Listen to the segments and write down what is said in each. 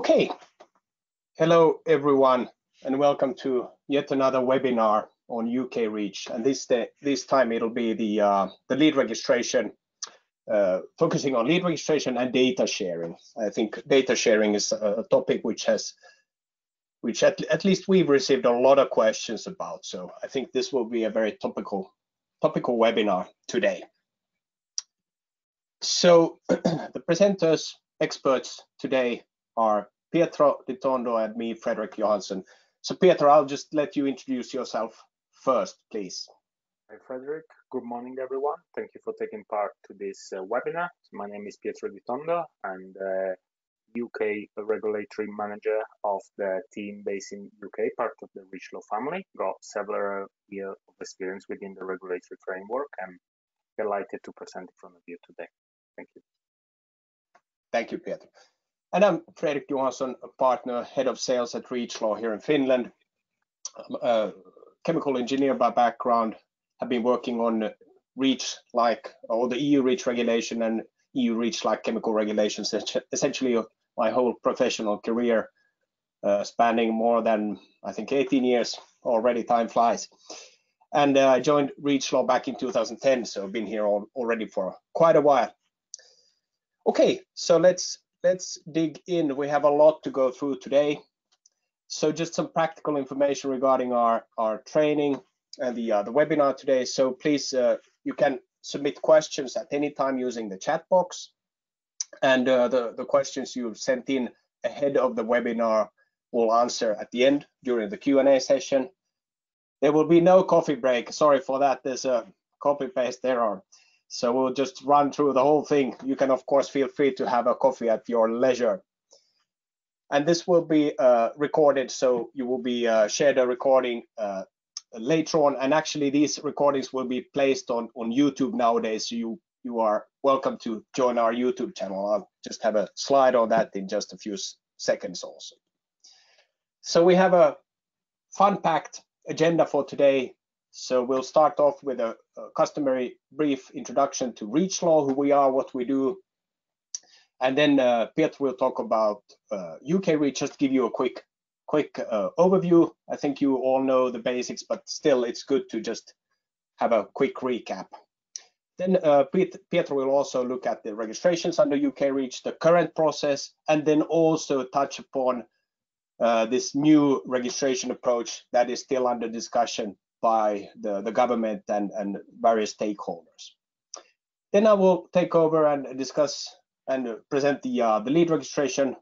Okay, hello everyone, and welcome to yet another webinar on UK Reach. And this time it'll be the lead registration, focusing on lead registration and data sharing. I think data sharing is a topic which at least we've received a lot of questions about. So I think this will be a very topical webinar today. So the presenters, experts today are Pietro di Tondo and me, Frederick Johansson. So Pietro, I'll just let you introduce yourself first, please. Hi, Frederick. Good morning, everyone. Thank you for taking part to this webinar. My name is Pietro di Tondo. I'm the UK regulatory manager of the team based in UK, part of the REACHLaw family. Got several years of experience within the regulatory framework, and delighted to present in front of you today. Thank you. Thank you, Pietro. And I'm Frederick Johansson, a partner, head of sales at REACHLaw here in Finland. I'm a chemical engineer by background. I've been working on REACH, or the EU REACH regulation and EU REACH like chemical regulations, essentially my whole professional career, spanning more than, I think, 18 years already. Time flies. And I joined REACHLaw back in 2010, so I've been here already for quite a while. Okay, so let's dig in. We have a lot to go through today. So just some practical information regarding our training and the webinar today. So please, you can submit questions at any time using the chat box. And the questions you've sent in ahead of the webinar we'll answer at the end during the Q&A session. There will be no coffee break. Sorry for that. There's a copy-paste error. So we'll just run through the whole thing. You can, of course, feel free to have a coffee at your leisure. And this will be recorded, so you will be shared a recording later on. And actually, these recordings will be placed on YouTube nowadays. So you are welcome to join our YouTube channel. I'll just have a slide on that in just a few seconds also. So we have a fun-packed agenda for today. So we'll start off with a customary brief introduction to REACHLaw, who we are, what we do. And then Pietro will talk about UK Reach, just give you a quick overview. I think you all know the basics, but still it's good to just have a quick recap. Then Pietro will also look at the registrations under UK Reach, the current process, and then also touch upon this new registration approach that is still under discussion by the government and various stakeholders. Then I will take over and discuss and present the lead registration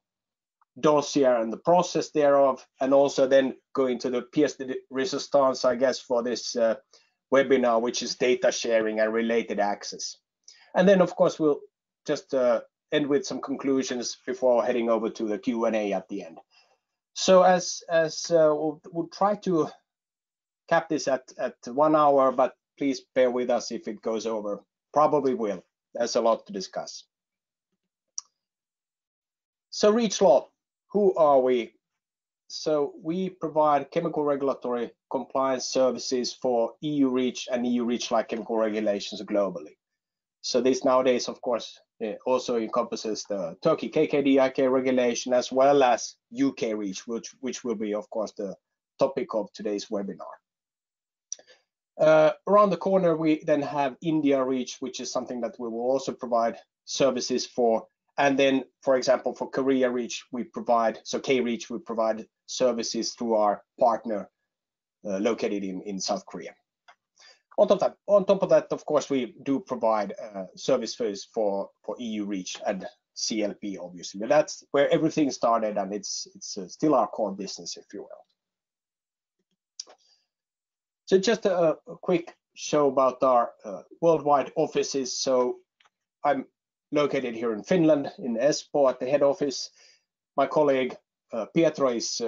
dossier and the process thereof, and also then go into the pièce de résistance, I guess, for this webinar, which is data sharing and related access. And then, of course, we'll just end with some conclusions before heading over to the Q&A at the end. So as we'll try to cap this at 1 hour, but please bear with us if it goes over. Probably will. There's a lot to discuss. So REACHLaw, who are we? So we provide chemical regulatory compliance services for EU REACH and EU REACH-like chemical regulations globally. So this nowadays, of course, also encompasses the Turkey KKD-IK regulation as well as UK REACH, which will be, of course, the topic of today's webinar. Around the corner, we then have India REACH, which is something that we will also provide services for. And then, for example, for Korea REACH, we provide, so K-REACH, we provide services through our partner located in South Korea. On top of that, of course, we do provide services for EU REACH and CLP, obviously. But that's where everything started, and it's still our core business, if you will. So just a quick show about our worldwide offices. So I'm located here in Finland, in Espoo, at the head office. My colleague Pietro is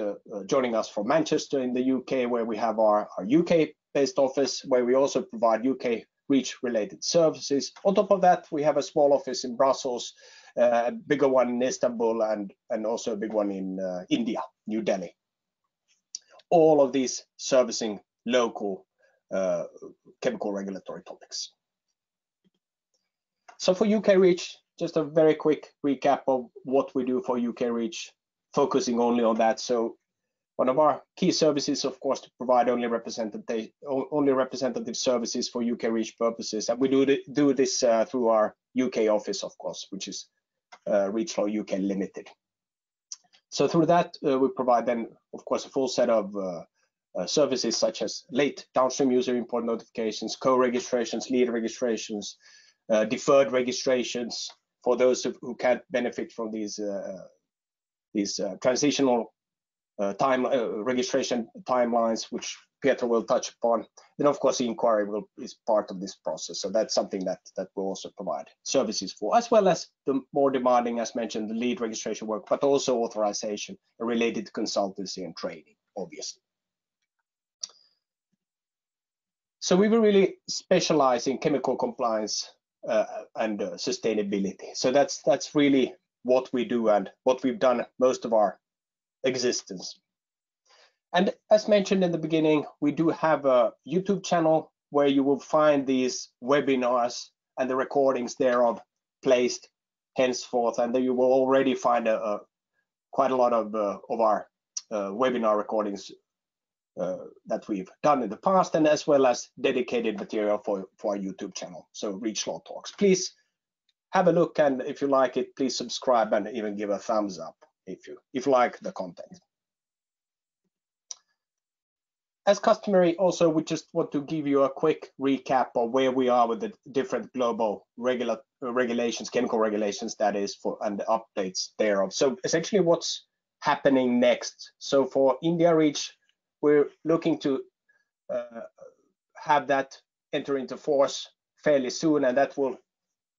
joining us from Manchester in the UK, where we have our UK-based office, where we also provide UK REACH-related services. On top of that, we have a small office in Brussels, a bigger one in Istanbul, and also a big one in India, New Delhi. All of these servicing local chemical regulatory topics. So for UK REACH, just a very quick recap of what we do for UK REACH. focusing only on that. So one of our key services, of course, to provide only representative services for UK REACH purposes, and we do this through our UK office, of course, which is REACHLaw UK Limited. So through that, we provide then, of course, a full set of services such as late downstream user import notifications, co-registrations, lead registrations, deferred registrations for those who can't benefit from these transitional registration timelines, which Pietro will touch upon. Then, of course, the inquiry is part of this process. So that's something that we'll also provide services for, as well as the more demanding, as mentioned, the lead registration work, but also authorization related to consultancy and training, obviously. So we will really specialize in chemical compliance and sustainability. So that's really what we do and what we've done most of our existence. And as mentioned in the beginning, we do have a YouTube channel where you will find these webinars and the recordings thereof placed henceforth, and then you will already find quite a lot of our webinar recordings that we've done in the past, and as well as dedicated material for our YouTube channel, so REACHLaw Talks. Please have a look, and if you like it, please subscribe and even give a thumbs up if you like the content. As customary, also, we just want to give you a quick recap of where we are with the different global regulations, chemical regulations, that is, and the updates thereof. So essentially what's happening next. So for India REACH, we're looking to have that enter into force fairly soon, and that will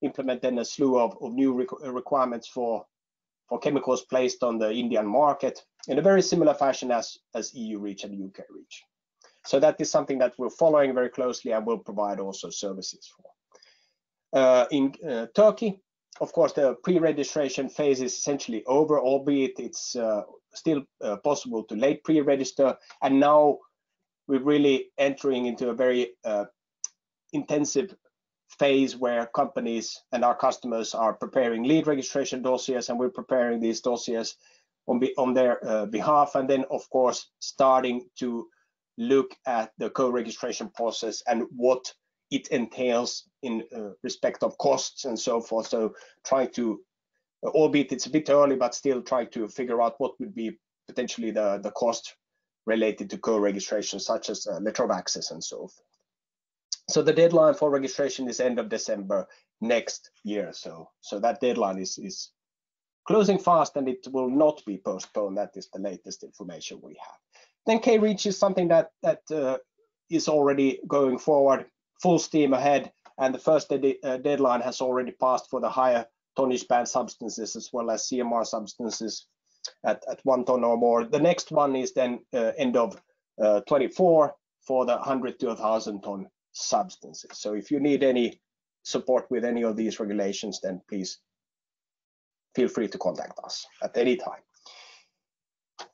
implement then a slew of new requirements for chemicals placed on the Indian market in a very similar fashion as EU REACH and UK REACH. So that is something that we're following very closely and will provide also services for. In Turkey, of course, the pre-registration phase is essentially over, albeit it's still possible to late pre-register. And now we're really entering into a very intensive phase where companies and our customers are preparing lead registration dossiers, and we're preparing these dossiers on their behalf, and then of course starting to look at the co-registration process and what it entails in respect of costs and so forth. So trying to, albeit it's a bit early, but still trying to figure out what would be potentially the cost related to co-registration, such as letter of access and so forth. So the deadline for registration is end of December next year. So that deadline is closing fast, and it will not be postponed. That is the latest information we have. Then K-REACH is something that is already going forward full steam ahead, and the first deadline has already passed for the higher tonnage banned substances as well as CMR substances at 1 ton or more. The next one is then end of 24 for the 100 to 1,000 ton substances. So if you need any support with any of these regulations, then please feel free to contact us at any time.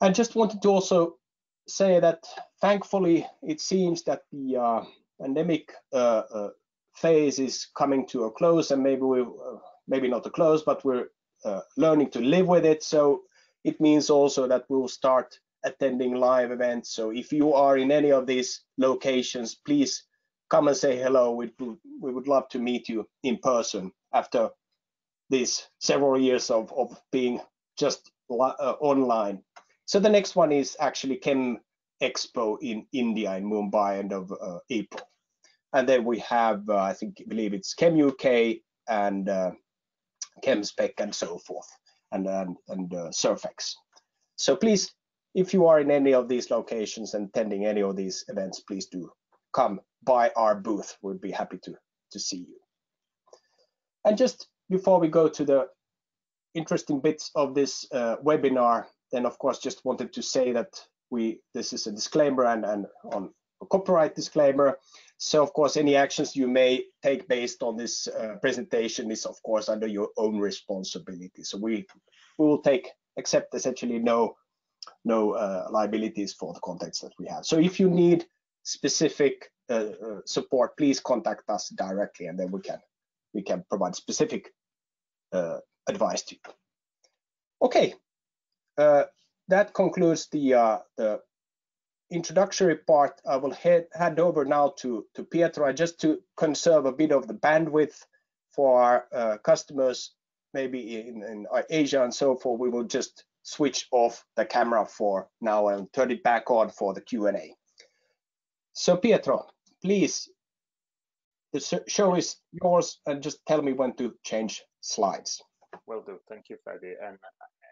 I just wanted to also say that thankfully it seems that the pandemic phase is coming to a close, and maybe not a close, but we're learning to live with it. So it means also that we'll start attending live events. So if you are in any of these locations, please come and say hello. We would love to meet you in person after these several years of being just online. So the next one is actually Chem Expo in India, in Mumbai, end of April. And then we have, I believe it's Chem UK and Chem Spec and so forth, and Surfex. So please, if you are in any of these locations and attending any of these events, please do come by our booth. We'd be happy to see you. And just before we go to the interesting bits of this webinar, then of course just wanted to say that this is a disclaimer and on a copyright disclaimer. So of course any actions you may take based on this presentation is of course under your own responsibility. So we will accept essentially no liabilities for the contents that we have. So if you need specific support, please contact us directly, and then we can provide specific advice to you. Okay, that concludes the introductory part. I will hand over now to Pietro, just to conserve a bit of the bandwidth for our customers, maybe in Asia and so forth. We will just switch off the camera for now and turn it back on for the Q&A. So Pietro, please, the show is yours, and just tell me when to change slides. Will do. Thank you, Freddie, and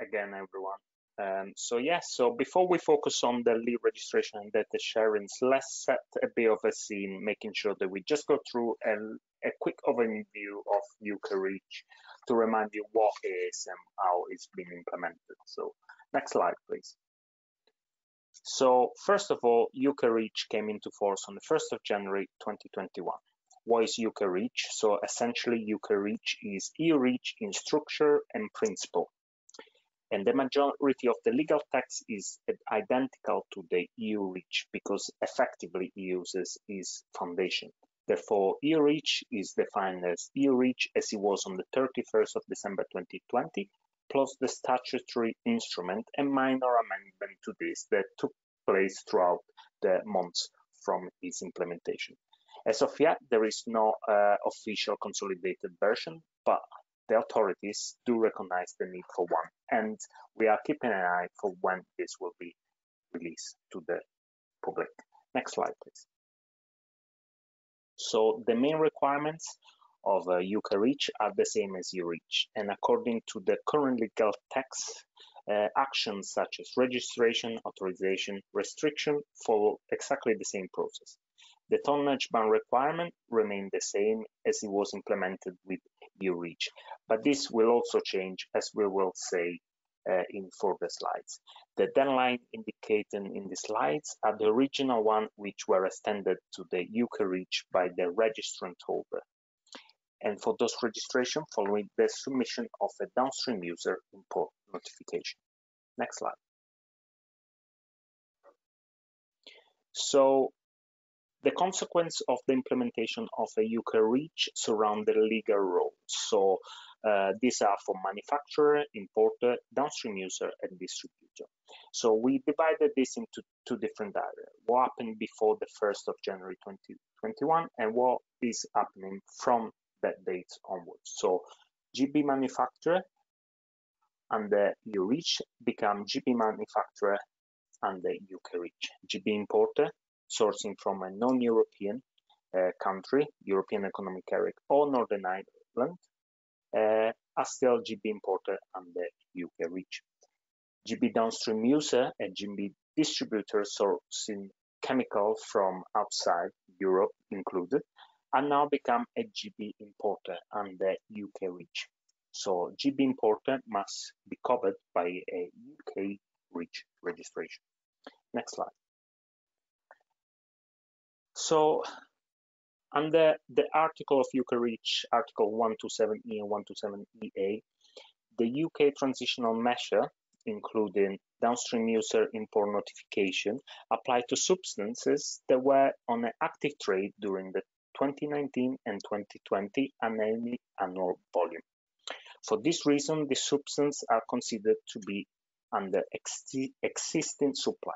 again, everyone. So before we focus on the lead registration and data sharing, let's set a bit of a scene, making sure that we just go through a quick overview of UK Reach to remind you what it is and how it's been implemented. So next slide, please. So first of all, UK Reach came into force on the 1st of January 2021. What is UK Reach? So essentially, UK Reach is EU Reach in structure and principle. And the majority of the legal text is identical to the EU Reach because effectively it uses its foundation. Therefore, EU Reach is defined as EU Reach as it was on the 31st of December 2020, plus the statutory instrument and minor amendment to this that took place throughout the months from its implementation. As of yet, there is no official consolidated version, but the authorities do recognize the need for one, and we are keeping an eye for when this will be released to the public. Next slide, please. So the main requirements of UK Reach are the same as EU Reach, and according to the current legal text, actions such as registration, authorization, restriction follow exactly the same process. The tonnage ban requirement remained the same as it was implemented with EU Reach, but this will also change, as we will say in further slides. The deadline indicated in the slides are the original one, which were extended to the UK Reach by the registrant holder, and for those registration following the submission of a downstream user import notification. Next slide. So the consequence of the implementation of a UK Reach surround the legal roles. So these are for manufacturer, importer, downstream user, and distributor. So we divided this into two different areas. What happened before the 1st of January 2021 and what is happening from that date onwards. So GB manufacturer and the EU Reach become GB manufacturer and the UK Reach. GB importer sourcing from a non-European country, European Economic Area or Northern Ireland, are still GB importer and the UK Reach. GB downstream user and GB distributor sourcing chemicals from outside Europe included, and now become a GB importer and the UK Reach. So GB importer must be covered by a UK Reach registration. Next slide. So under the article of UK Reach, Article 127E and 127EA, the UK transitional measure, including downstream user import notification, apply to substances that were on an active trade during the 2019 and 2020 and any annual volume. For this reason, the substances are considered to be under existing supply.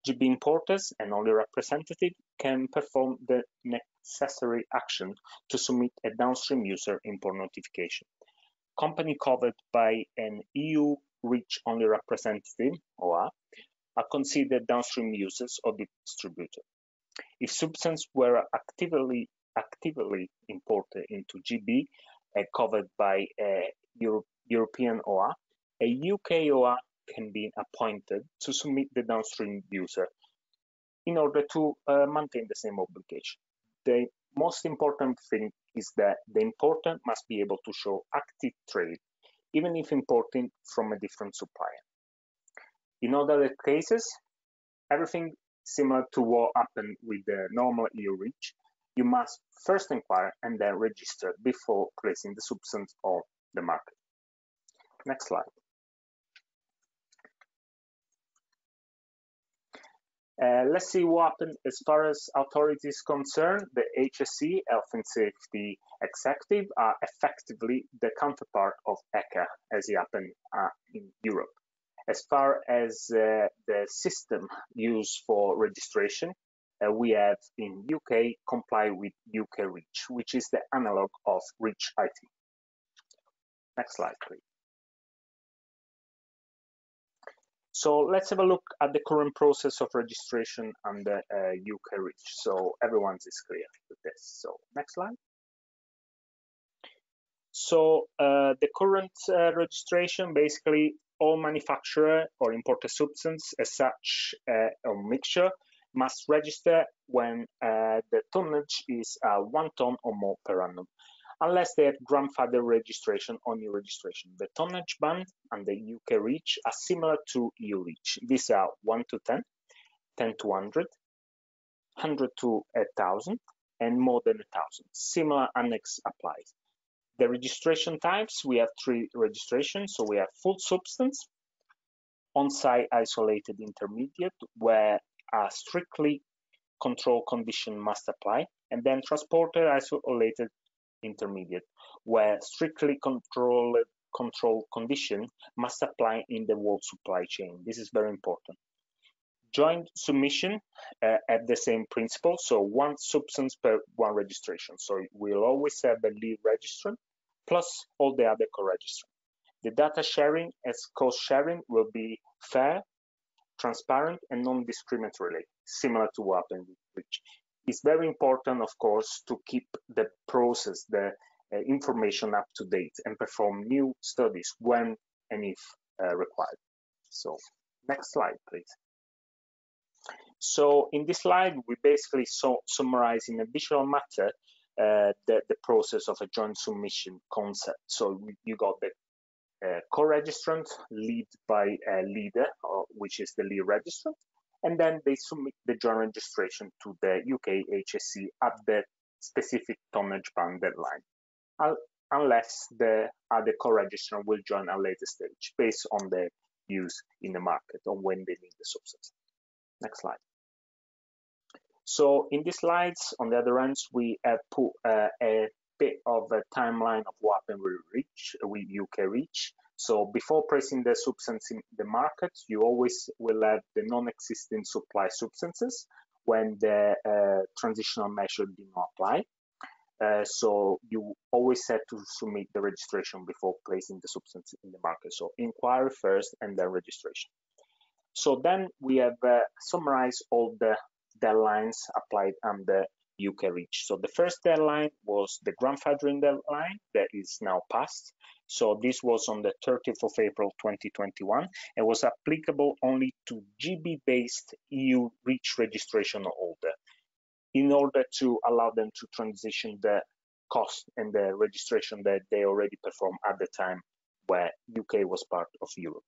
GB importers and only representative can perform the necessary action to submit a downstream user import notification. Company covered by an EU Reach only representative (OA) are considered downstream users or distributor. If substances were actively imported into GB covered by a European OA, a UK OA can be appointed to submit the downstream user in order to maintain the same obligation. The most important thing is that the importer must be able to show active trade, even if importing from a different supplier. In other cases, everything similar to what happened with the normal EU Reach, you must first inquire and then register before placing the substance on the market. Next slide. Let's see what happened as far as authorities concerned. The HSE, Health and Safety Executive, are effectively the counterpart of ECHA as it happened in Europe. As far as the system used for registration, we have in UK comply with UK Reach, which is the analog of Reach IT. Next slide, please. So let's have a look at the current process of registration under UK Reach. So everyone is clear with this. So next slide. So the current registration, basically all manufacturer or importer substance as such or mixture must register when the tonnage is 1 ton or more per annum, unless they have grandfather registration or new registration. The tonnage band and the UK Reach are similar to EU Reach. These are 1 to 10, 10 to 100, 100 to 1,000, and more than 1,000. Similar annex applies. The registration types, we have 3 registrations. So we have full substance, on-site isolated intermediate, where a strictly controlled condition must apply, and then transported isolated intermediate, where strictly controlled condition must apply in the whole supply chain. This is very important. Joint submission at the same principle, so 1 substance per 1 registration. So we'll always have a lead registrant plus all the other co-registrants. The data sharing as cost sharing will be fair, transparent, and non-discriminatory, similar to what happened with Reach. It's very important, of course, to keep the process, the information up to date and perform new studies when and if required. So next slide, please. So in this slide, we basically summarize in a visual matter the process of a joint submission concept. So you got the co-registrant lead by a leader, which is the lead registrant, and then they submit the joint registration to the UK HSE at the specific tonnage band deadline, unless the other co-registrant will join at a later stage based on the use in the market or when they need the substance. Next slide. So in these slides, on the other end, we have put a bit of a timeline of what happened with UK Reach. So before placing the substance in the market, you always will have the non-existing supply substances when the transitional measure did not apply. So you always have to submit the registration before placing the substance in the market. So inquiry first and then registration. So then we have summarized all the deadlines applied under UK Reach. So the first deadline was the grandfathering deadline that is now passed. So this was on the 30th of April 2021 and was applicable only to GB-based EU Reach registration holder in order to allow them to transition the cost and the registration that they already performed at the time where UK was part of Europe.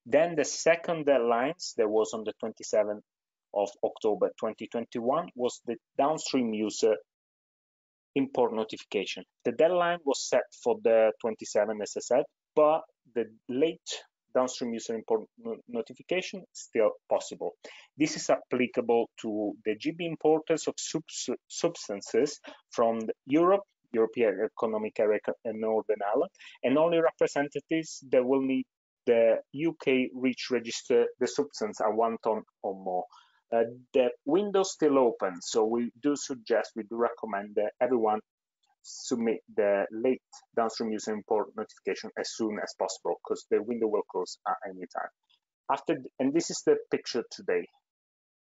Then the second deadline that was on the 27th of October 2021 was the downstream user import notification. The deadline was set for the 27th, as I said, but the late downstream user import notification is still possible. This is applicable to the GB importers of substances from Europe, European Economic Area and Northern Ireland, and only representatives that will need the UK Reach register the substance at 1 ton or more. The window still open, so we do recommend that everyone submit the late downstream user import notification as soon as possible, because the window will close at any time. And this is the picture today.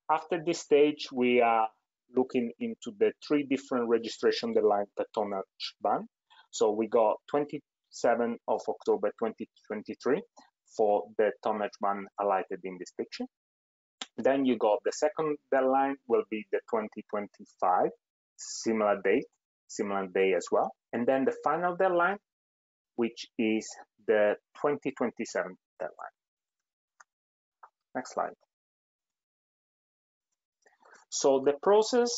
After this stage, we are looking into the 3 different registration deadlines per tonnage band. So we got 27th of October 2023 for the tonnage band highlighted in this picture. Then you got the second deadline will be the 2025, similar day as well. And then the final deadline, which is the 2027 deadline. Next slide. So the process,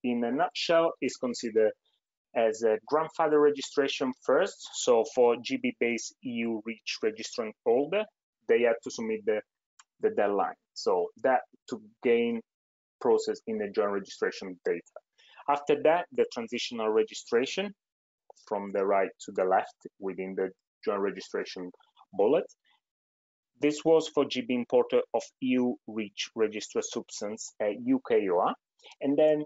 in a nutshell, is considered as a grandfather registration first. So for GB-based EU Reach registrant holder, they have to submit the deadline. So that to gain process in the joint registration data. After that, the transitional registration from the right to the left within the joint registration bullet. This was for GB importer of EU REACH registered substance, UKOA. And then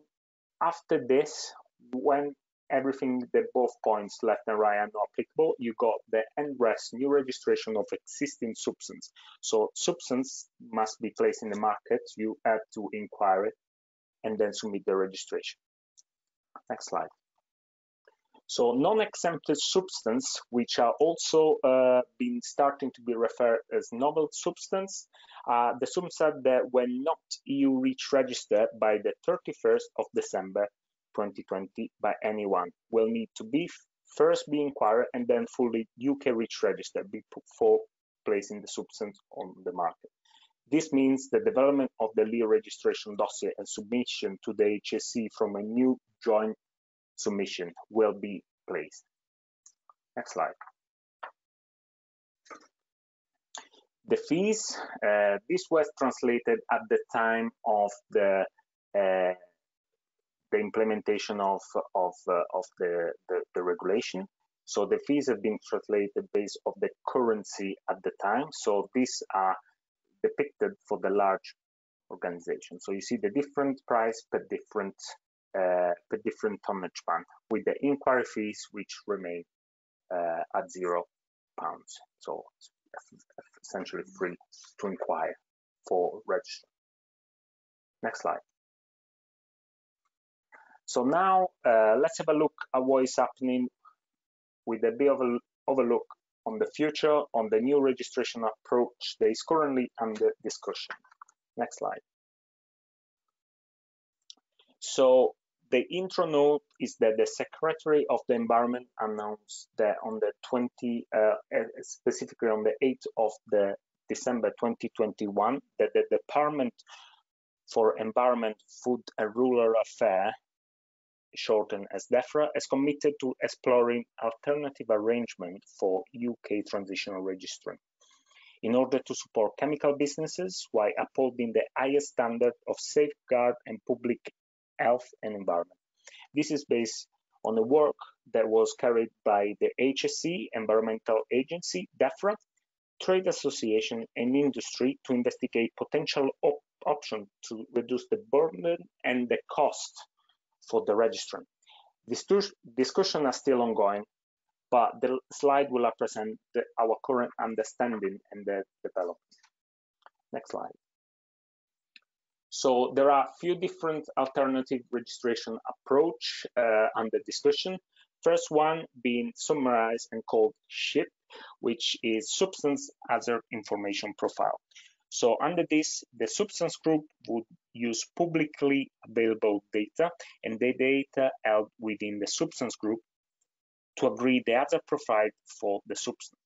after this, when everything, the both points left and right are not applicable, you got the NRES, new registration of existing substance. So substance must be placed in the market, you have to inquire it and then submit the registration. Next slide. So non-exempted substance, which are also been starting to be referred as novel substance, the substance that were not EU REACH registered by the 31st of December 2020 by anyone will need to be first be inquired and then fully UK REACH registered before placing the substance on the market. This means the development of the lead registration dossier and submission to the HSE from a new joint submission will be placed. Next slide. The fees, this was translated at the time of the implementation of the regulation. So the fees have been translated based on the currency at the time. So these are depicted for the large organization. So you see the different price per different tonnage band, with the inquiry fees which remain at £0. So it's essentially free to inquire for registration. Next slide. So now let's have a look at what is happening with a bit of an overlook on the future, on the new registration approach that is currently under discussion. Next slide. So the intro note is that the Secretary of the Environment announced that on the specifically on the 8th of December 2021, that the Department for Environment, Food and Rural Affairs, shortened as DEFRA, is committed to exploring alternative arrangement for UK transitional registrant in order to support chemical businesses while upholding the highest standard of safeguard and public health and environment. This is based on the work that was carried by the HSE, Environmental Agency, DEFRA, trade association and industry to investigate potential options to reduce the burden and the cost for the registrant. This discussion is still ongoing, but the slide will represent our current understanding and the development. Next slide. So there are a few different alternative registration approach under discussion. First one being summarized and called SHIP, which is Substance Hazard Information Profile. So under this, the substance group would use publicly available data and the data held within the substance group to agree the hazard profile for the substance.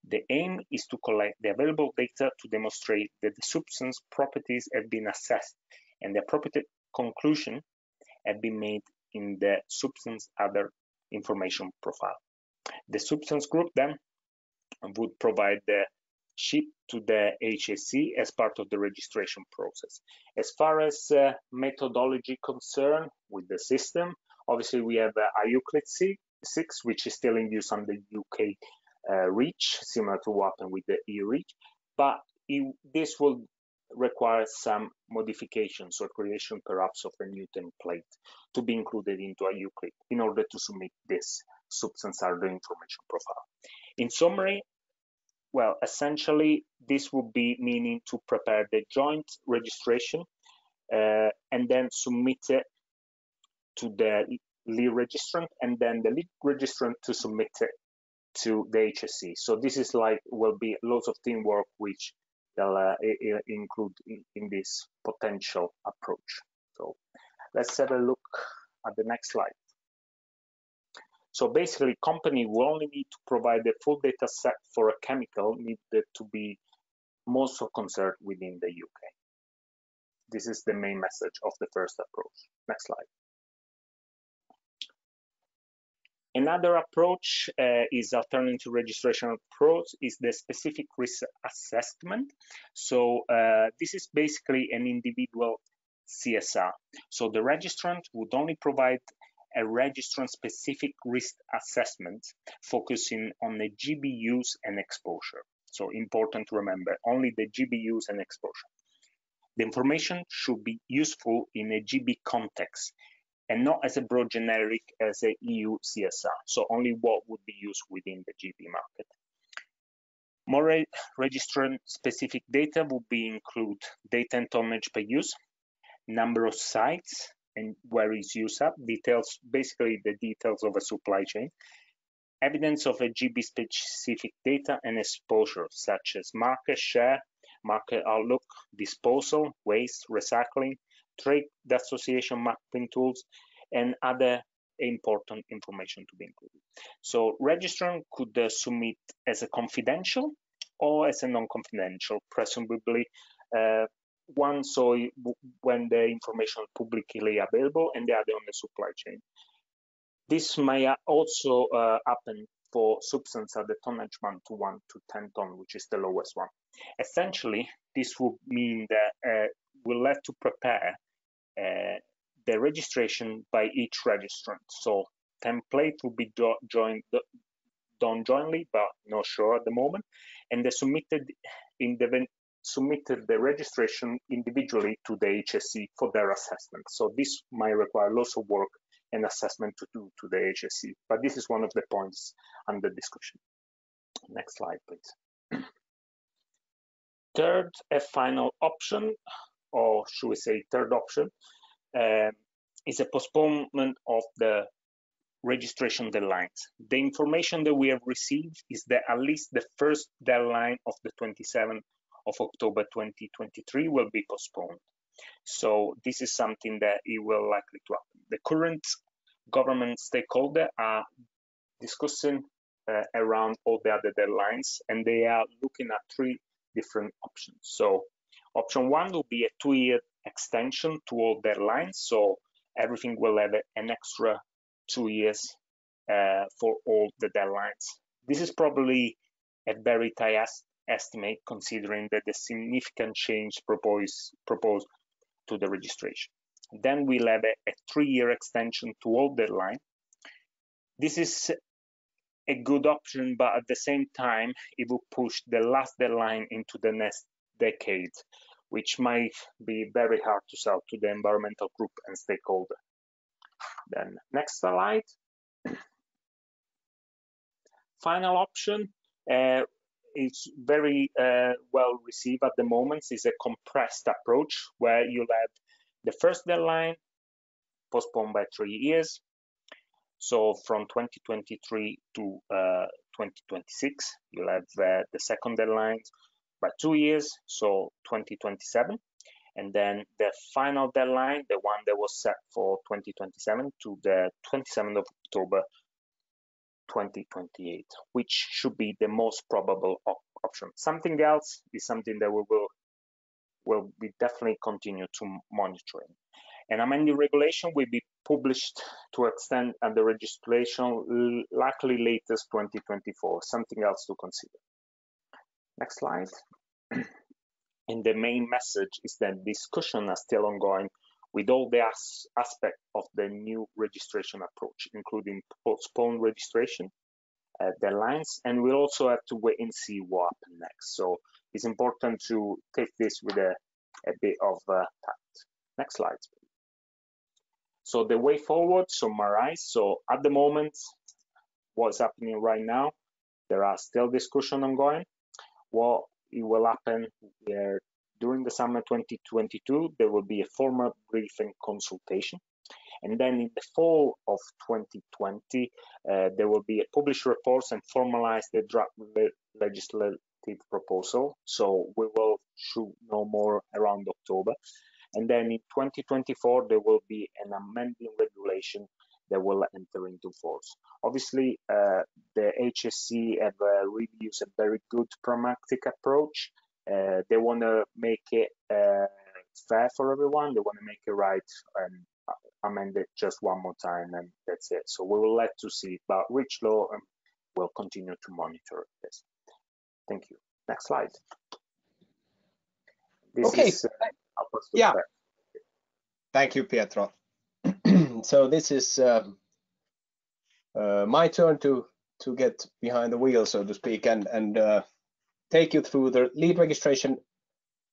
The aim is to collect the available data to demonstrate that the substance properties have been assessed and the appropriate conclusion have been made in the substance hazard information profile. The substance group then would provide the SHIP to the HSE as part of the registration process. As far as methodology concerned with the system, obviously we have Euclid 6, which is still in use under UK REACH, similar to what happened with the EU REACH, but this will require some modifications or creation perhaps of a new template to be included into a Euclid in order to submit this substance hazard information profile. In summary, well, essentially this would be meaning to prepare the joint registration and then submit it to the lead registrant and then the lead registrant to submit it to the HSE. So this is like, will be lots of teamwork which they'll include in this potential approach. So let's have a look at the next slide. So basically, company will only need to provide the full data set for a chemical needed to be most concerned within the UK. This is the main message of the first approach. Next slide. Another approach is alternative registration approach is the specific risk assessment. So this is basically an individual CSR. So the registrant would only provide a registrant-specific risk assessment focusing on the GB use and exposure. So important to remember, only the GBUs and exposure. The information should be useful in a GB context and not as a broad generic as a EU CSR. So only what would be used within the GB market. More registrant specific data would be include data and tonnage per use, number of sites and where is used up, details, basically the details of a supply chain, evidence of a GB specific data and exposure such as market share, market outlook, disposal, waste, recycling, trade association mapping tools, and other important information to be included. So registrant could submit as a confidential or as a non-confidential, presumably one so when the information is publicly available and the other on the supply chain. This may also happen for substance at the tonnage 1 to 1 to 10 ton, which is the lowest one. Essentially, this would mean that we'll have to prepare the registration by each registrant. So template will be done jointly, but not sure at the moment. And they submitted the registration individually to the HSE for their assessment. So this might require lots of work and assessment to do to the HSE, but this is one of the points under discussion. Next slide, please. Third and final option, or should we say third option, is a postponement of the registration deadlines. The information that we have received is that at least the first deadline of the 27th of October 2023 will be postponed. So this is something that it will likely to happen. The current government stakeholders are discussing around all the other deadlines, and they are looking at 3 different options. So option 1 will be a 2-year extension to all deadlines. So everything will have an extra 2 years for all the deadlines. This is probably a very tight estimate, considering that the significant change proposed to the registration. Then we'll have a 3-year extension to all deadline. This is a good option, but at the same time, it will push the last deadline into the next decade, which might be very hard to sell to the environmental group and stakeholder. Then next slide. Final option is very well received at the moment, is a compressed approach where you'll have the first deadline postponed by 3 years. So from 2023 to 2026, you'll have the second deadline by 2 years, so 2027. And then the final deadline, the one that was set for 2027 to the 27th of October 2028, which should be the most probable option. Something else is something that we will be definitely continue to monitoring. An amended regulation will be published to extend the registration likely latest 2024, something else to consider. Next slide. And the main message is that discussions are still ongoing with all the aspects of the new registration approach, including postponed registration, deadlines, and we'll also have to wait and see what happens next. So it's important to take this with a bit of tact. Next slide. So the way forward, summarize. So at the moment, what's happening right now, there are still discussions ongoing. What it will happen during the summer 2022, there will be a formal briefing consultation. And then in the fall of 2020, there will be a published report and formalize the draft legislative proposal. So we should know more around October. And then in 2024, there will be an amending regulation that will enter into force. Obviously, the HSE have really used a very good pragmatic approach. They want to make it fair for everyone. They want to make it right and amend it just one more time, and that's it. So we will have to see. But REACHLaw will continue to monitor this. Thank you. Next slide. Okay. Yeah. Thank you, Pietro. So this is my turn to get behind the wheel, so to speak, and take you through the lead registration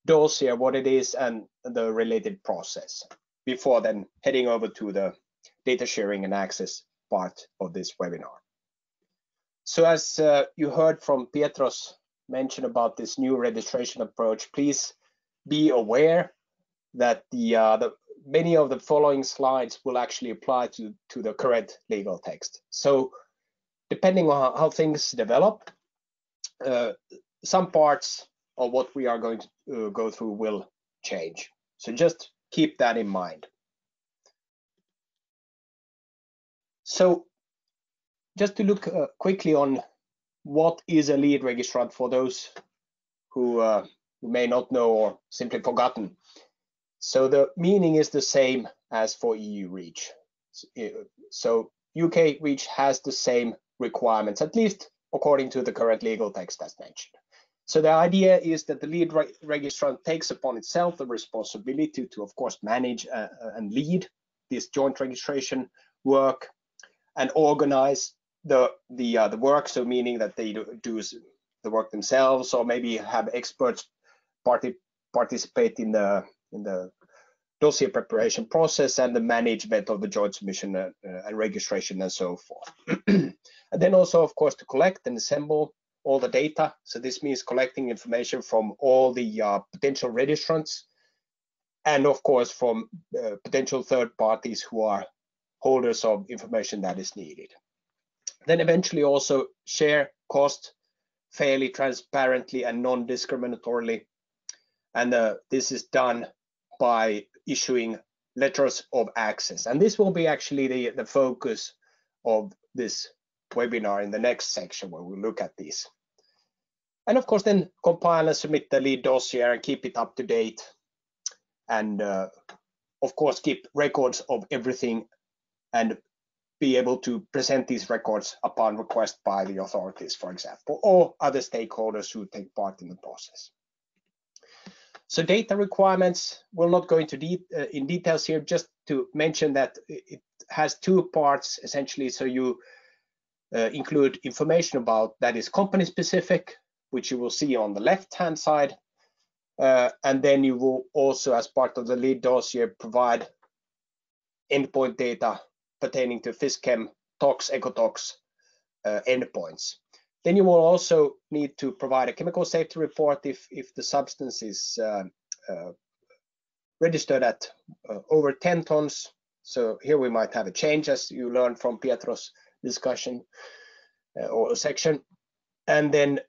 dossier, what it is, and the related process, before then heading over to the data sharing and access part of this webinar. So as you heard from Pietro's mention about this new registration approach, please be aware that many of the following slides will actually apply to the current legal text. So depending on how things develop, some parts of what we are going to go through will change. So just keep that in mind. So just to look quickly on what is a lead registrant for those who may not know or simply forgotten. So the meaning is the same as for EU REACH. So UK REACH has the same requirements, at least according to the current legal text as mentioned. So the idea is that the lead registrant takes upon itself the responsibility to, of course, manage and lead this joint registration work and organize the work. So meaning that they do the work themselves, or maybe have experts participate in the dossier preparation process and the management of the joint submission and registration and so forth. And then also, of course, to collect and assemble all the data. So this means collecting information from all the potential registrants, and of course from potential third parties who are holders of information that is needed. Then eventually also share cost fairly, transparently, and non-discriminatorily. And this is done by issuing letters of access. And this will be actually the focus of this webinar in the next section, where we'll look at these. And of course, then compile and submit the lead dossier and keep it up to date. And of course, keep records of everything and be able to present these records upon request by the authorities, for example, or other stakeholders who take part in the process. So data requirements, we'll not go into in details here, just to mention that it has two parts essentially. So you include information about that is company specific, which you will see on the left-hand side. And then you will also, as part of the lead dossier, provide endpoint data pertaining to PhysChem, tox, ecotox endpoints. Then you will also need to provide a chemical safety report if the substance is registered at over 10 tons. So here we might have a change, as you learned from Pietro's discussion or section. And then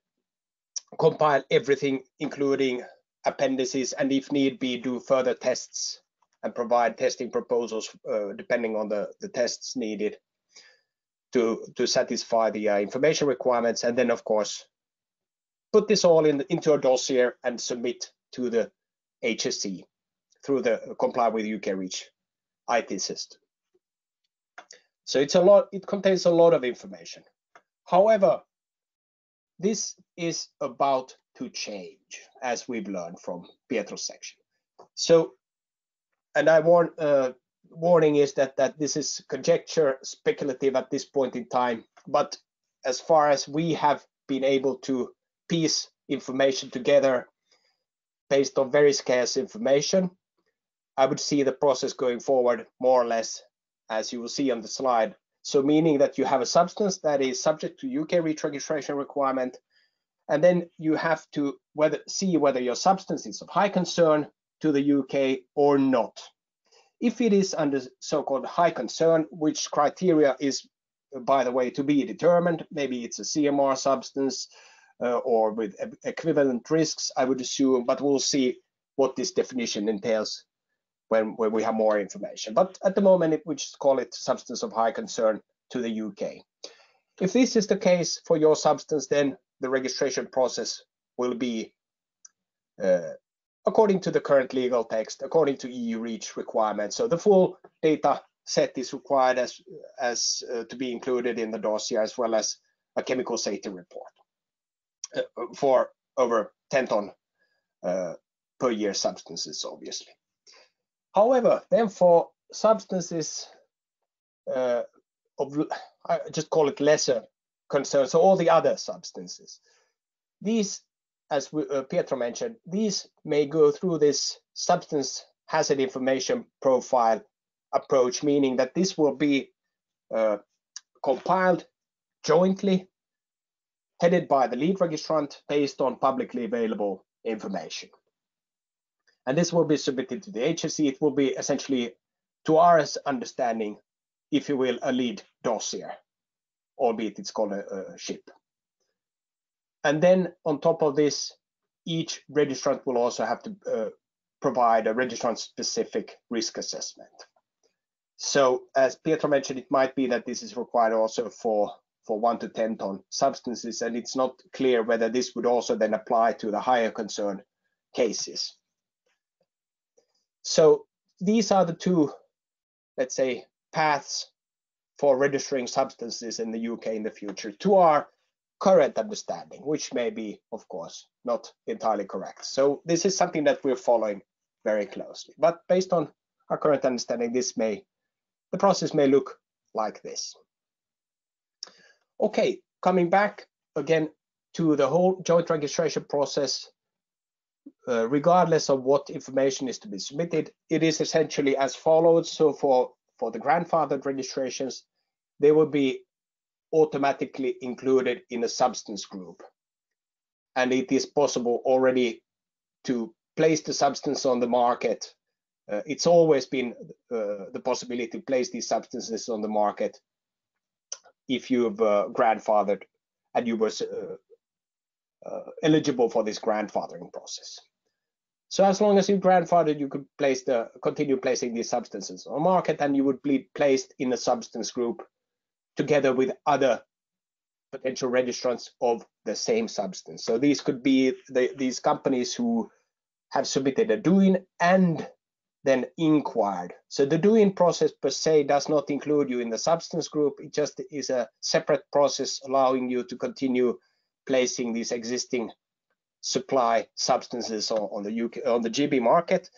compile everything, including appendices, and if need be, do further tests and provide testing proposals depending on the tests needed to satisfy the information requirements. And then, of course, put this all into a dossier and submit to the HSC through the comply with UK REACH IT system. So it's a lot. It contains a lot of information. However, this is about to change, as we've learned from Pietro's section. So, and I warning is that this is conjecture, speculative at this point in time, but as far as we have been able to piece information together based on very scarce information, I would see the process going forward more or less as you will see on the slide. So meaning that you have a substance that is subject to UK REACH registration requirement, and then you have to see whether your substance is of high concern to the UK or not. If it is under so-called high concern, which criteria is, by the way, to be determined, maybe it's a CMR substance or with equivalent risks, I would assume, but we'll see what this definition entails when we have more information. But at the moment, we just call it substance of high concern to the UK. If this is the case for your substance, then the registration process will be according to the current legal text, according to EU REACH requirements. So the full data set is required as to be included in the dossier, as well as a chemical safety report for over 10 ton per year substances, obviously. However, then for substances I just call it lesser concern, so all the other substances, these as Pietro mentioned, these may go through this substance hazard information profile approach, meaning that this will be compiled jointly, headed by the lead registrant based on publicly available information. And this will be submitted to the agency. It will be essentially, to our understanding, if you will, a lead dossier, albeit it's called a SHIP. And then on top of this, each registrant will also have to provide a registrant-specific risk assessment. So as Pietro mentioned, it might be that this is required also for 1 to 10 ton substances, and it's not clear whether this would also then apply to the higher concern cases. So these are the two, let's say, paths for registering substances in the UK in the future, to our current understanding, which may be, of course, not entirely correct. So this is something that we're following very closely. But based on our current understanding, the process may look like this. Okay, coming back again to the whole joint registration process, regardless of what information is to be submitted, it is essentially as follows. So for the grandfathered registrations, they will be automatically included in a substance group. And it is possible already to place the substance on the market. It's always been the possibility to place these substances on the market if you've grandfathered and you were eligible for this grandfathering process. So as long as you grandfathered, you could continue placing these substances on the market, and you would be placed in a substance group together with other potential registrants of the same substance. So these could be these companies who have submitted a doing and then inquired. So the doing process per se does not include you in the substance group. It just is a separate process allowing you to continue placing these existing supply substances on the GB market.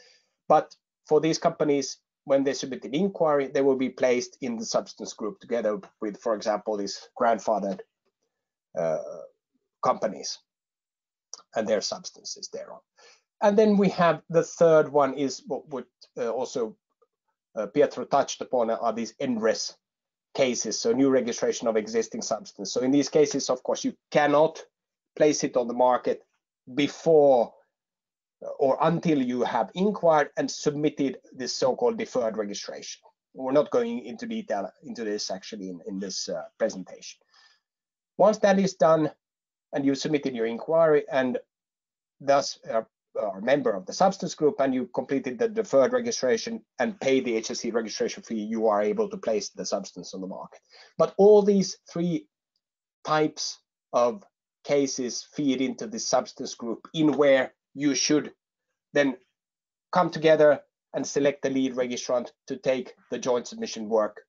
But for these companies, when they submit an inquiry, they will be placed in the substance group together with, for example, these grandfathered companies and their substances thereon. And then we have the third one is what also Pietro touched upon, are these NRES cases, so new registration of existing substance. So in these cases, of course, you cannot place it on the market before or until you have inquired and submitted this so-called deferred registration. We're not going into detail into this actually in this presentation. Once that is done and you submitted your inquiry and thus are a member of the substance group and you completed the deferred registration and paid the HSC registration fee, you are able to place the substance on the market. But all these three types of cases feed into the substance group, in where you should then come together and select the lead registrant to take the joint submission work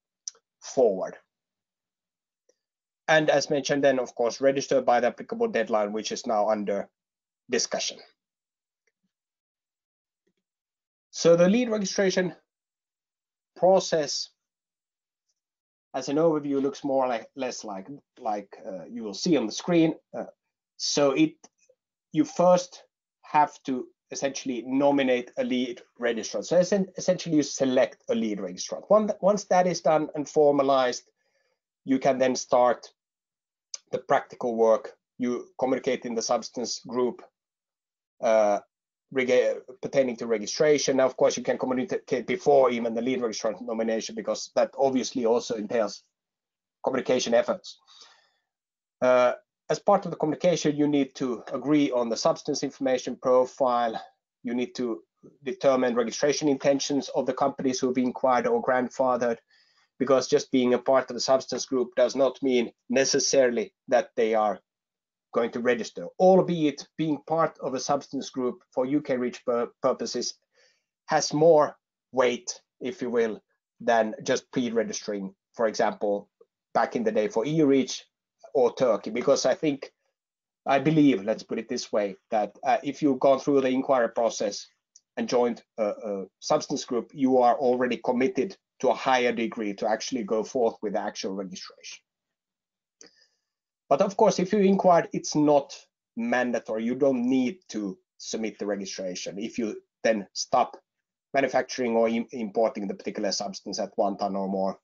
forward. And as mentioned, then of course register by the applicable deadline, which is now under discussion. So the lead registration process, as an overview, looks more or less like you will see on the screen. So you first have to essentially nominate a lead registrant. So essentially you select a lead registrant. Once that is done and formalized, you can then start the practical work. You communicate in the substance group pertaining to registration. Now, of course, you can communicate before even the lead registrant nomination, because that obviously also entails communication efforts. As part of the communication, you need to agree on the substance information profile. You need to determine registration intentions of the companies who have inquired or grandfathered, because just being a part of the substance group does not mean necessarily that they are going to register, albeit being part of a substance group for UK REACH purposes has more weight, if you will, than just pre-registering, for example, back in the day for EU REACH or Turkey, because I believe, let's put it this way, that if you've gone through the inquiry process and joined a substance group, you are already committed to a higher degree to actually go forth with the actual registration. But of course, if you inquired, it's not mandatory. You don't need to submit the registration if you then stop manufacturing or importing the particular substance at 1 ton or more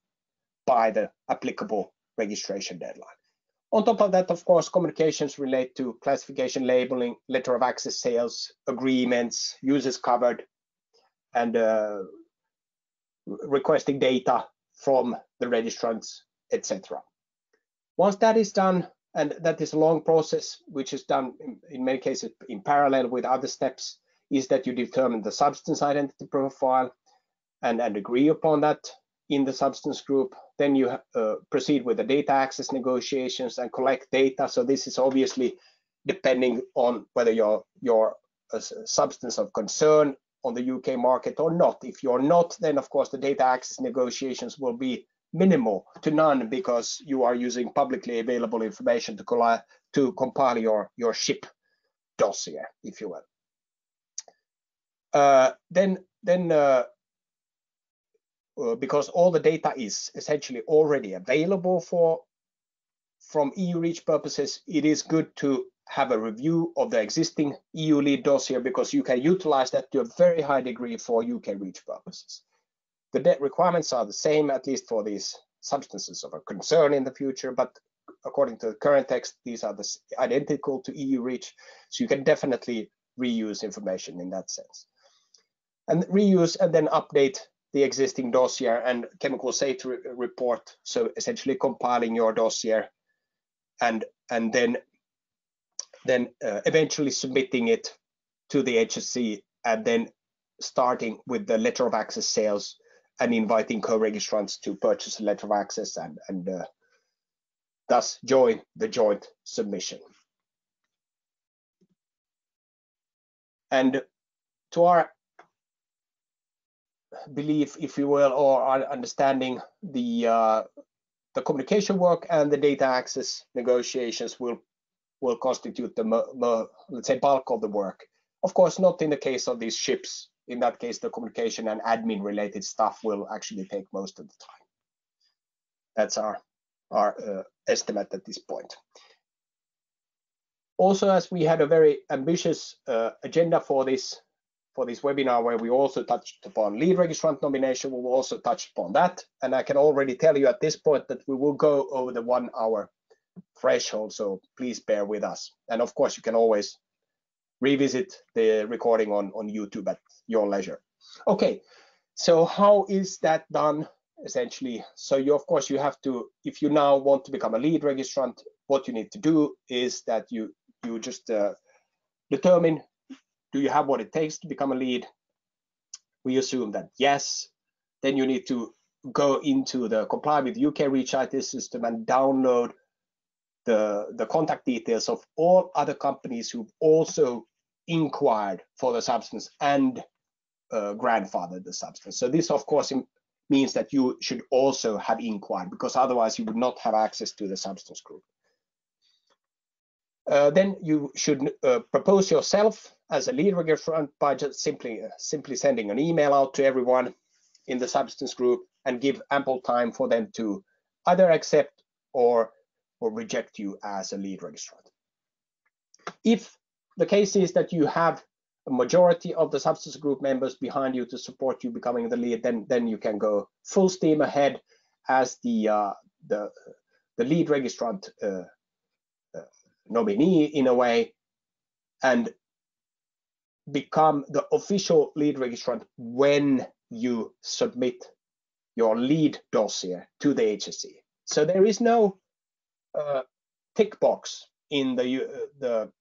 by the applicable registration deadline. On top of that, of course, communications relate to classification, labeling, letter of access sales, agreements, users covered, and requesting data from the registrants, etc. Once that is done, and that is a long process, which is done in many cases in parallel with other steps, is that you determine the substance identity profile and agree upon that in the substance group. Then you proceed with the data access negotiations and collect data. So this is obviously depending on whether you're a substance of concern on the UK market or not. If you're not, then of course the data access negotiations will be minimal to none, because you are using publicly available information to compile your ship dossier, if you will. Because all the data is essentially already available from EU REACH purposes, it is good to have a review of the existing EU lead dossier, because you can utilize that to a very high degree for UK REACH purposes. The requirements are the same, at least for these substances of a concern in the future, but according to the current text, these are identical to EU REACH, so you can definitely reuse information in that sense. And reuse and then update the existing dossier and chemical safety report, so essentially compiling your dossier and then eventually submitting it to the HSC, and then starting with the letter of access sales and inviting co-registrants to purchase a letter of access and thus join the joint submission. And to our belief, if you will, or our understanding, the communication work and the data access negotiations will constitute the let's say bulk of the work. Of course, not in the case of these ships. In that case, the communication and admin related stuff will actually take most of the time. That's our estimate at this point. Also, as we had a very ambitious agenda for this webinar, where we also touched upon lead registrant nomination, we will also touch upon that. And I can already tell you at this point that we will go over the 1 hour threshold, so please bear with us. And of course, you can always revisit the recording on YouTube at your leisure. Okay, so how is that done essentially? So of course you have to, if you now want to become a lead registrant, what you need to do is that you just determine, do you have what it takes to become a lead? We assume that yes. Then you need to go into the comply with UK REACH IT system and download the contact details of all other companies who've also inquired for the substance and grandfathered the substance. So this, of course, means that you should also have inquired, because otherwise you would not have access to the substance group. Then you should propose yourself as a lead registrant by just simply sending an email out to everyone in the substance group and give ample time for them to either accept or reject you as a lead registrant. If the case is that you have a majority of the substance group members behind you to support you becoming the lead, then you can go full steam ahead as the lead registrant nominee in a way, and become the official lead registrant when you submit your lead dossier to the HSC. So there is no tick box in the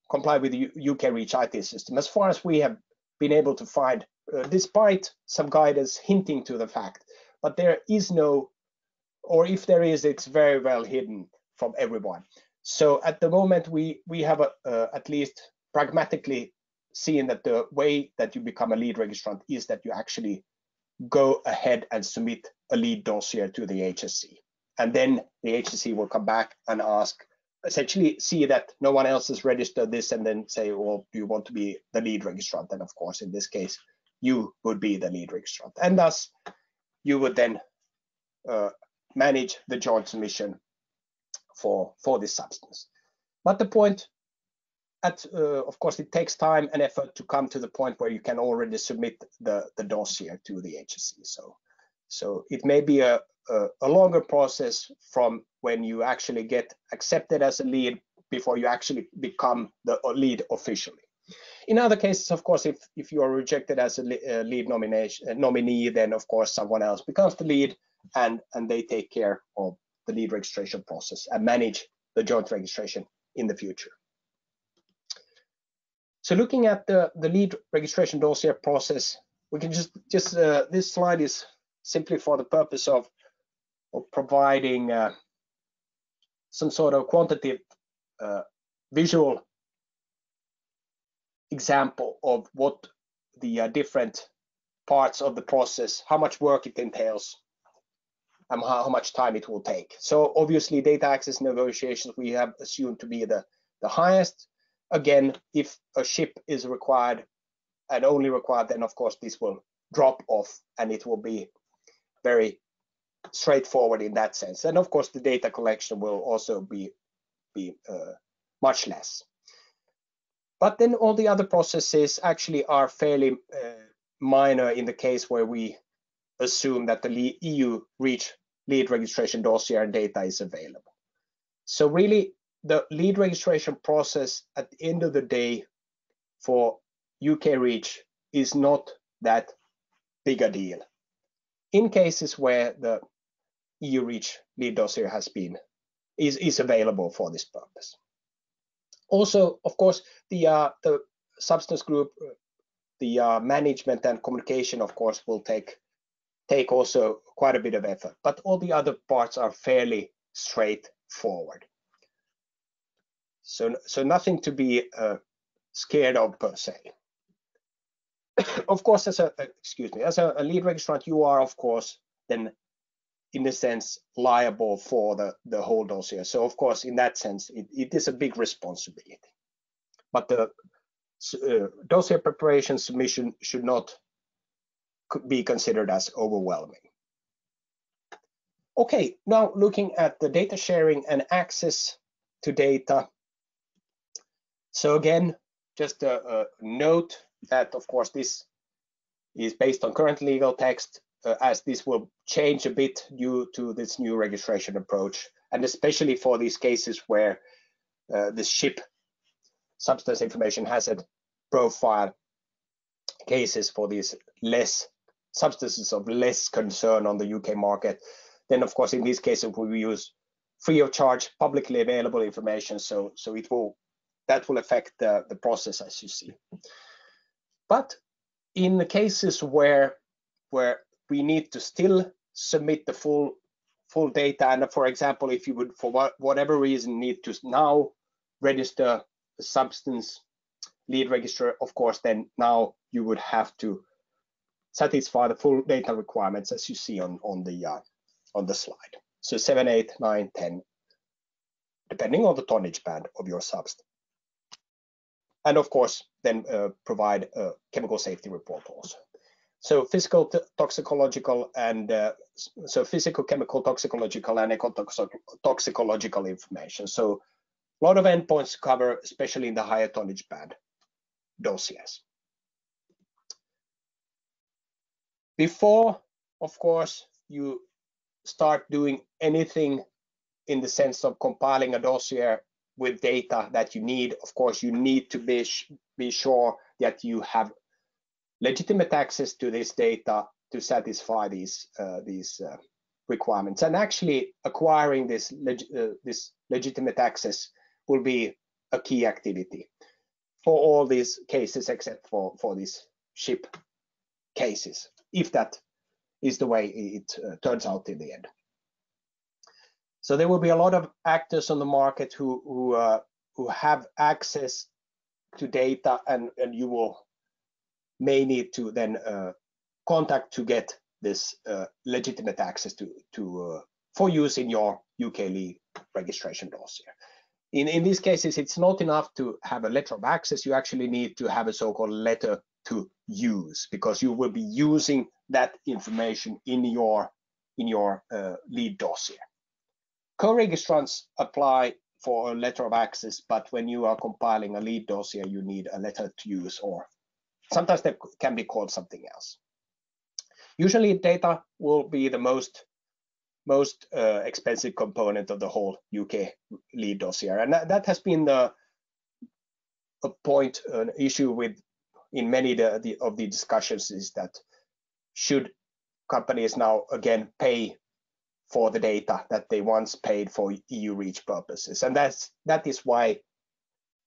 comply with the UK REACH IT system, as far as we have been able to find, despite some guidance hinting to the fact. But there is no, or if there is, it's very well hidden from everyone. So at the moment, we have at least pragmatically seen that the way that you become a lead registrant is that you actually go ahead and submit a lead dossier to the HSC. And then the HSC will come back and ask, essentially see that no one else has registered this, and then say, well, do you want to be the lead registrant? And of course, in this case, you would be the lead registrant. And thus, you would then manage the joint submission for this substance. But the point of course, it takes time and effort to come to the point where you can already submit the dossier to the agency. So it may be a longer process from when you actually get accepted as a lead before you actually become the lead officially. In other cases, of course, if you are rejected as a lead nominee, then of course someone else becomes the lead, and they take care of the lead registration process and manage the joint registration in the future. So looking at the lead registration dossier process, we can just this slide is simply for the purpose of providing some sort of quantitative visual example of what the different parts of the process, how much work it entails, and how much time it will take. So obviously data access negotiations we have assumed to be the highest. Again, if a ship is required and only required, then of course this will drop off and it will be very straightforward in that sense. And of course the data collection will also be much less. But then all the other processes actually are fairly minor in the case where we assume that the EU REACH lead registration dossier and data is available. So really the lead registration process at the end of the day for UK REACH is not that big a deal. In cases where the EU REACH lead dossier is available for this purpose. Also, of course, the substance group, the management and communication, of course, will take also quite a bit of effort, but all the other parts are fairly straightforward. So nothing to be scared of per se. Of course, as a lead registrant, you are of course then in a sense liable for the whole dossier. So of course, in that sense, it is a big responsibility. But the dossier preparation submission should not be considered as overwhelming. Okay, now looking at the data sharing and access to data. So again, just a note that of course this is based on current legal text, as this will change a bit due to this new registration approach, and especially for these cases where the ship substance information hazard profile cases for these substances of less concern on the UK market. Then of course in these cases we use free of charge publicly available information, so that will affect the process as you see. But in the cases where we need to still submit the full data, and for example, if you would for whatever reason need to now register the substance lead registrar, of course, then now you would have to satisfy the full data requirements as you see on the slide. So 7, 8, 9, 10, depending on the tonnage band of your substance. And of course, then provide a chemical safety report also. So physical, toxicological, and physical, chemical, toxicological, and ecotoxicological information. So a lot of endpoints to cover, especially in the higher tonnage band dossiers. Before, of course, you start doing anything in the sense of compiling a dossier with data that you need, of course, you need to be sure that you have legitimate access to this data to satisfy these requirements. And actually acquiring this legitimate access will be a key activity for all these cases except for these ship cases, if that is the way it turns out in the end. So there will be a lot of actors on the market who have access to data, and you may need to then contact to get this legitimate access for use in your UK lead registration dossier. In these cases, it's not enough to have a letter of access. You actually need to have a so-called letter to use, because you will be using that information in your lead dossier. Co-registrants apply for a letter of access, but when you are compiling a lead dossier, you need a letter to use, or sometimes that can be called something else. Usually data will be the most expensive component of the whole UK lead dossier, and that has been an issue with in many of the discussions, is that should companies now again pay for the data that they once paid for EU REACH purposes, and that is why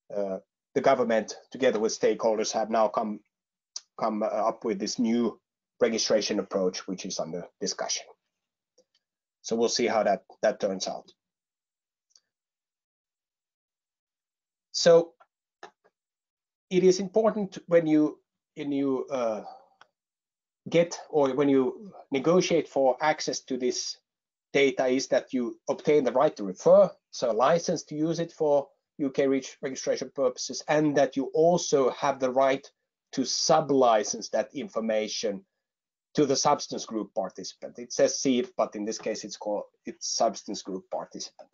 the government, together with stakeholders, have now come up with this new registration approach, which is under discussion. So we'll see how that turns out. So it is important when you get, or when you negotiate for access to this data, is that you obtain the right to refer, so a license to use it for UK REACH registration purposes, and that you also have the right to sub-license that information to the substance group participant. It says seed, but in this case it's substance group participant.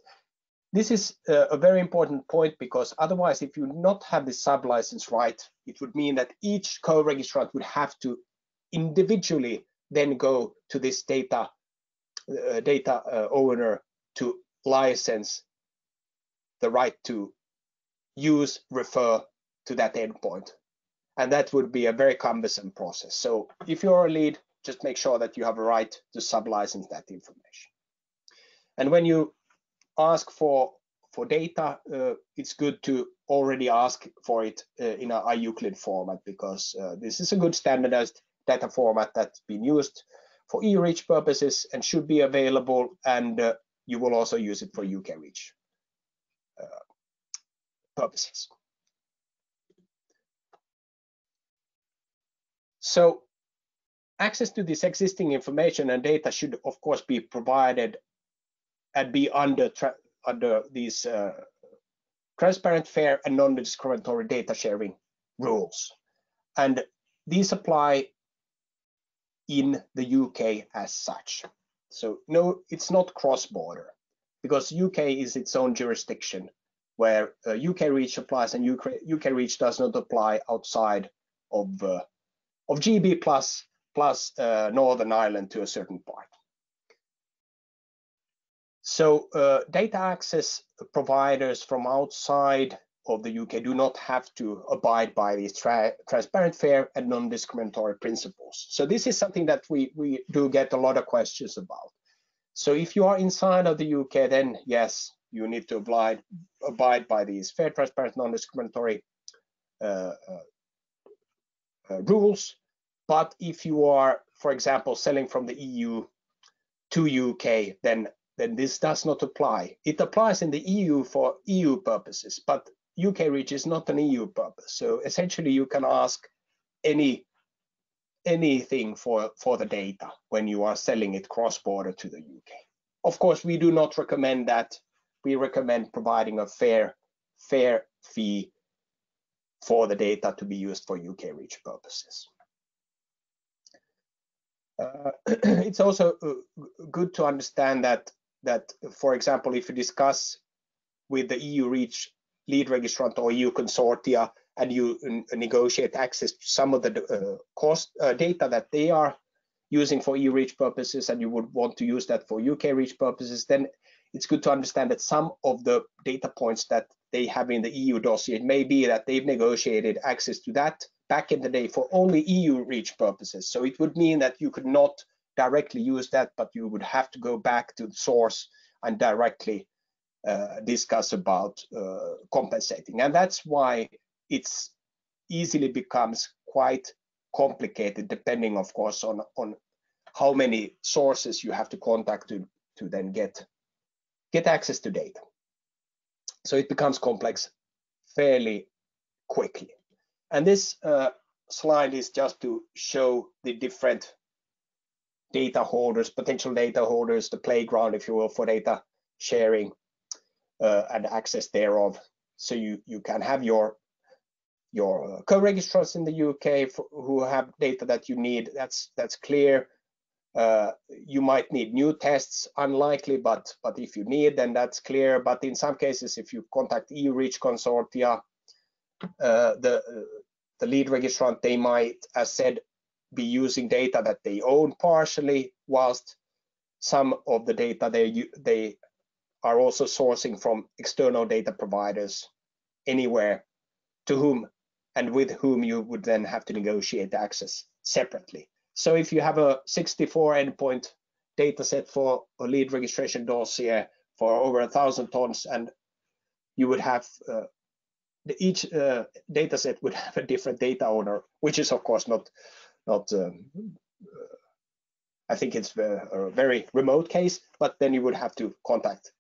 This is a very important point, because otherwise, if you not have the sub-license right, it would mean that each co-registrant would have to individually then go to this data owner to license the right to use, refer to that endpoint. And that would be a very cumbersome process. So if you're a lead, just make sure that you have a right to sub-license that information. And when you ask for data, it's good to already ask for it in a IUCLID format, because this is a good standardized data format that's been used for EU REACH purposes and should be available, and you will also use it for UK REACH purposes. So access to this existing information and data should, of course, be provided and be under these transparent, fair, and non-discriminatory data sharing rules. And these apply in the UK as such. So no, it's not cross-border, because UK is its own jurisdiction, where UK REACH applies, and UK REACH does not apply outside of GB plus Northern Ireland to a certain part. So data access providers from outside of the UK do not have to abide by these transparent, fair, and non-discriminatory principles. So this is something that we do get a lot of questions about. So if you are inside of the UK, then yes, you need to abide by these fair, transparent, non-discriminatory rules. But if you are, for example, selling from the EU to UK, then this does not apply. It applies in the EU for EU purposes, but UK REACH is not an EU purpose. So essentially, you can ask anything for the data when you are selling it cross-border to the UK. Of course, we do not recommend that. We recommend providing a fair fee for the data to be used for UK REACH purposes. It's also good to understand that, for example, if you discuss with the EU REACH lead registrant or EU consortia, and you negotiate access to some of the data that they are using for EU REACH purposes, and you would want to use that for UK REACH purposes, then it's good to understand that some of the data points that they have in the EU dossier, it may be that they've negotiated access to that back in the day for only EU REACH purposes. So it would mean that you could not directly use that, but you would have to go back to the source and directly discuss about compensating. And that's why it's easily becomes quite complicated, depending, of course, on how many sources you have to contact to then get access to data. So it becomes complex fairly quickly. And this slide is just to show the different data holders, potential data holders, the playground, if you will, for data sharing and access thereof. So you can have your co-registrars in the UK who have data that you need. That's clear. You might need new tests, unlikely, but if you need, then that's clear. But in some cases, if you contact EU REACH consortia, the lead registrant, they might, as said, be using data that they own partially, whilst some of the data they are also sourcing from external data providers anywhere, to whom and with whom you would then have to negotiate access separately. So if you have a 64 endpoint data set for a lead registration dossier for over 1,000 tons, and you would have each data set would have a different data owner, which is of course not I think it's a very remote case, but then you would have to contact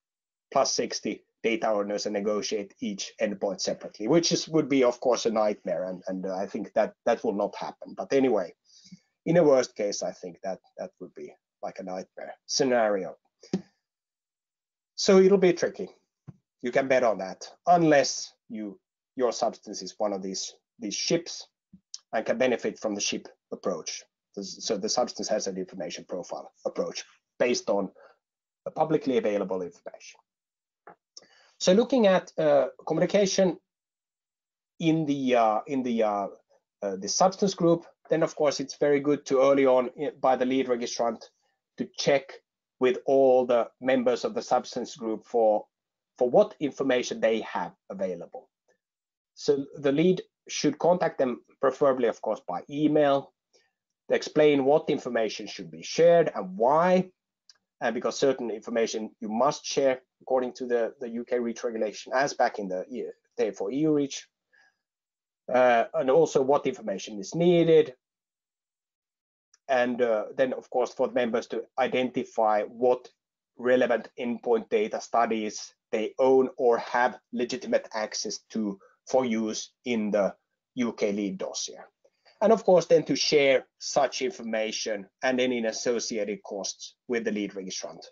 plus 60 data owners and negotiate each endpoint separately, which would be of course a nightmare, and I think that will not happen. But anyway, in a worst case, I think that would be like a nightmare scenario. So it'll be tricky. You can bet on that, unless your substance is one of these ships and can benefit from the ship approach. So the substance has an information profile approach based on publicly available information. So looking at communication in the substance group, then of course it's very good to early on by the lead registrant to check with all the members of the substance group for what information they have available. So the lead should contact them, preferably of course by email, to explain what information should be shared and why, and because certain information you must share according to the UK REACH regulation, as back in the day for EU REACH, and also what information is needed, and then of course for members to identify what relevant endpoint data studies they own or have legitimate access to for use in the UK lead dossier. And of course then to share such information and any associated costs with the lead registrant,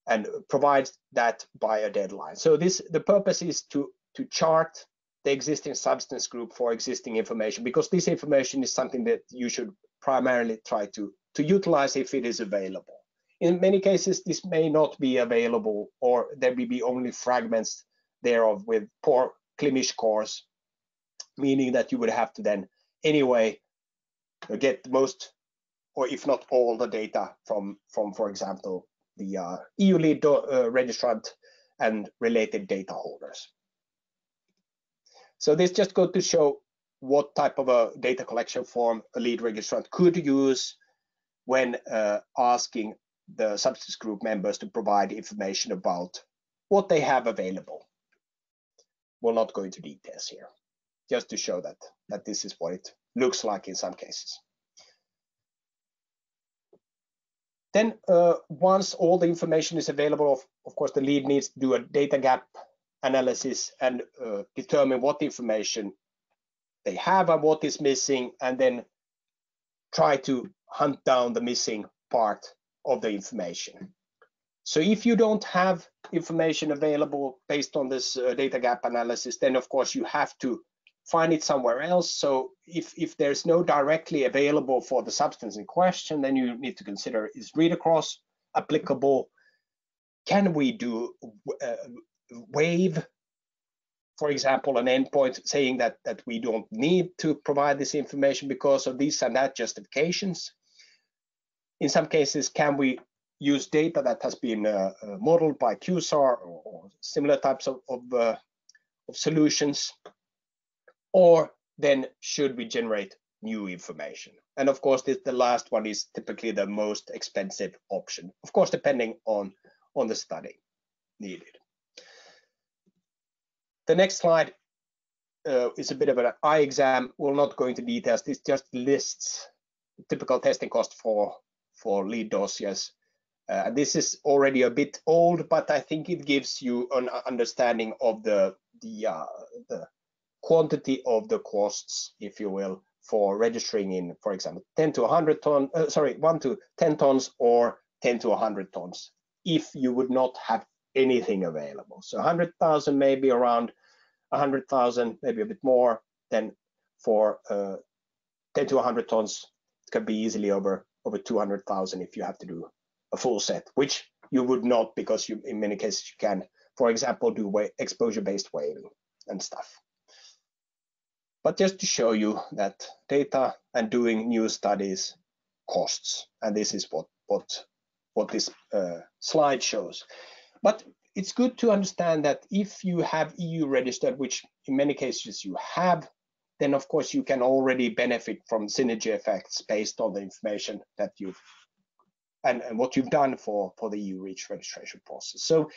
and provide that by a deadline. So the purpose is to chart the existing substance group for existing information, because this information is something that you should primarily try to utilize if it is available. In many cases this may not be available, or there may be only fragments thereof with poor CLIMISH scores, meaning that you would have to then anyway get most, or if not all, the data from for example, the EU lead registrant and related data holders. So this just goes to show what type of a data collection form a lead registrant could use when asking the substance group members to provide information about what they have available. We'll not go into details here, just to show that this is what it looks like in some cases. Then once all the information is available, of course the lead needs to do a data gap analysis and determine what information they have and what is missing, and then try to hunt down the missing part of the information. So if you don't have information available based on this data gap analysis, then of course you have to find it somewhere else. So if there's no directly available for the substance in question, then you need to consider, is read across applicable? Can we do waive, for example, an endpoint saying that we don't need to provide this information because of these and that justifications? In some cases, can we use data that has been modeled by QSAR or similar types of solutions? Or then should we generate new information? And of course, the last one is typically the most expensive option, of course, depending on the study needed. The next slide is a bit of an eye exam. We'll not go into details. This just lists typical testing cost for lead dossiers. This is already a bit old, but I think it gives you an understanding of the quantity of the costs, if you will, for registering in, for example, 1 to 10 tons or 10 to 100 tons, if you would not have anything available. So 100,000, maybe around 100,000, maybe a bit more. Then for 10 to 100 tons, it can be easily over over 200,000 if you have to do a full set, which you would not, because you, in many cases, you can, for example, do exposure-based waiving and stuff. But just to show you that data and doing new studies costs, and this is what this slide shows. But it's good to understand that if you have EU registered, which in many cases you have, then of course you can already benefit from synergy effects based on the information that you've and what you've done for the EU REACH registration process. So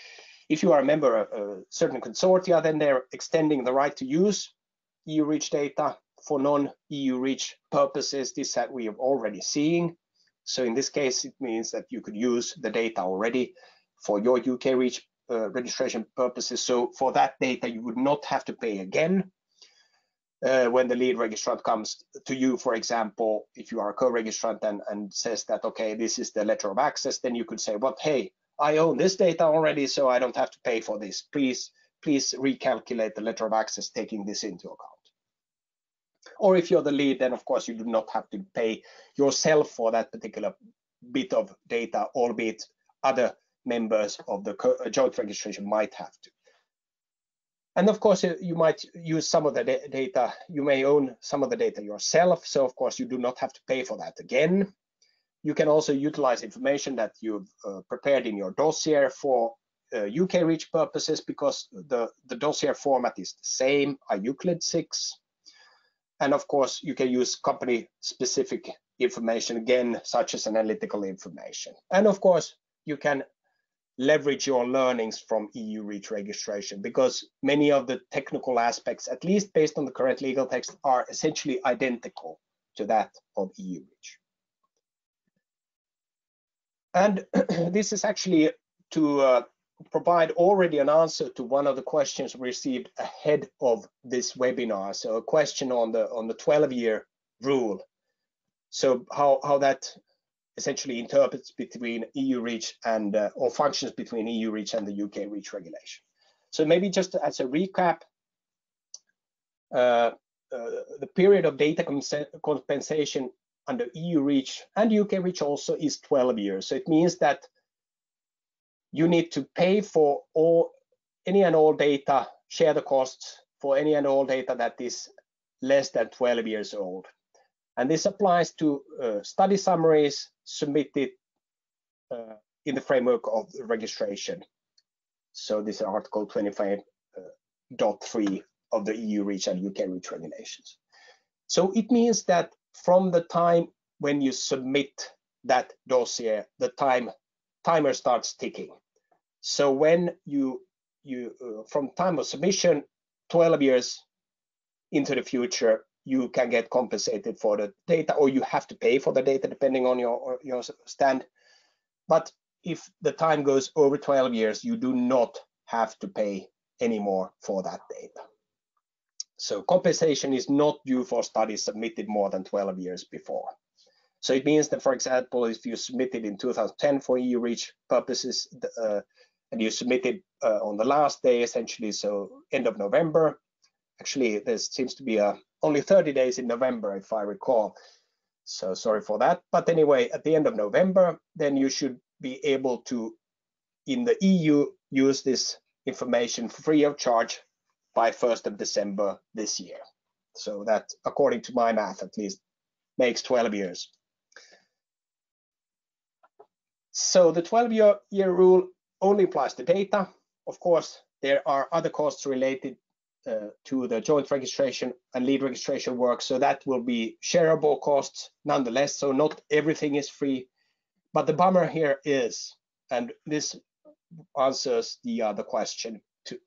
if you are a member of a certain consortia, then they're extending the right to use EU REACH data for non-EU REACH purposes. This that we are already seeing. So in this case, it means that you could use the data already for your UK REACH registration purposes. So for that data, you would not have to pay again. When the lead registrant comes to you, for example, if you are a co-registrant and says that, okay, this is the letter of access, then you could say, well, hey, I own this data already, so I don't have to pay for this. Please recalculate the letter of access taking this into account. Or if you're the lead, then of course you do not have to pay yourself for that particular bit of data, albeit other members of the joint registration might have to. And of course, you might use some of the data, you may own some of the data yourself, so of course you do not have to pay for that again. You can also utilize information that you've prepared in your dossier for UK REACH purposes, because the dossier format is the same, Euclid 6. And of course, you can use company-specific information again, such as analytical information. And of course, you can leverage your learnings from EU REACH registration, because many of the technical aspects, at least based on the current legal text, are essentially identical to that of EU REACH. And this is actually to provide already an answer to one of the questions received ahead of this webinar. So a question on the 12-year rule. So how that essentially interprets between EU REACH and or functions between EU REACH and the UK REACH regulation. So maybe just as a recap, the period of data compensation under EU REACH and UK REACH also is 12 years. So it means that you need to pay for any and all data, share the costs for any and all data that is less than 12 years old. And this applies to study summaries submitted in the framework of the registration. So this is Article 25.3 of the EU REACH and UK REACH regulations. So it means that from the time when you submit that dossier, the timer starts ticking. So when you from time of submission, 12 years into the future, you can get compensated for the data, or you have to pay for the data depending on your stand. But if the time goes over 12 years, you do not have to pay anymore for that data. So compensation is not due for studies submitted more than 12 years before. So it means that, for example, if you submitted in 2010 for EU REACH purposes, and you submitted on the last day, essentially, so end of November. Actually, there seems to be only 30 days in November, if I recall. So sorry for that. But anyway, at the end of November, then you should be able to, in the EU, use this information free of charge by 1st of December this year. So that, according to my math at least, makes 12 years. So the 12-year rule only applies to data. Of course, there are other costs related to the joint registration and lead registration work, so that will be shareable costs nonetheless, so not everything is free. But the bummer here is, and this answers the question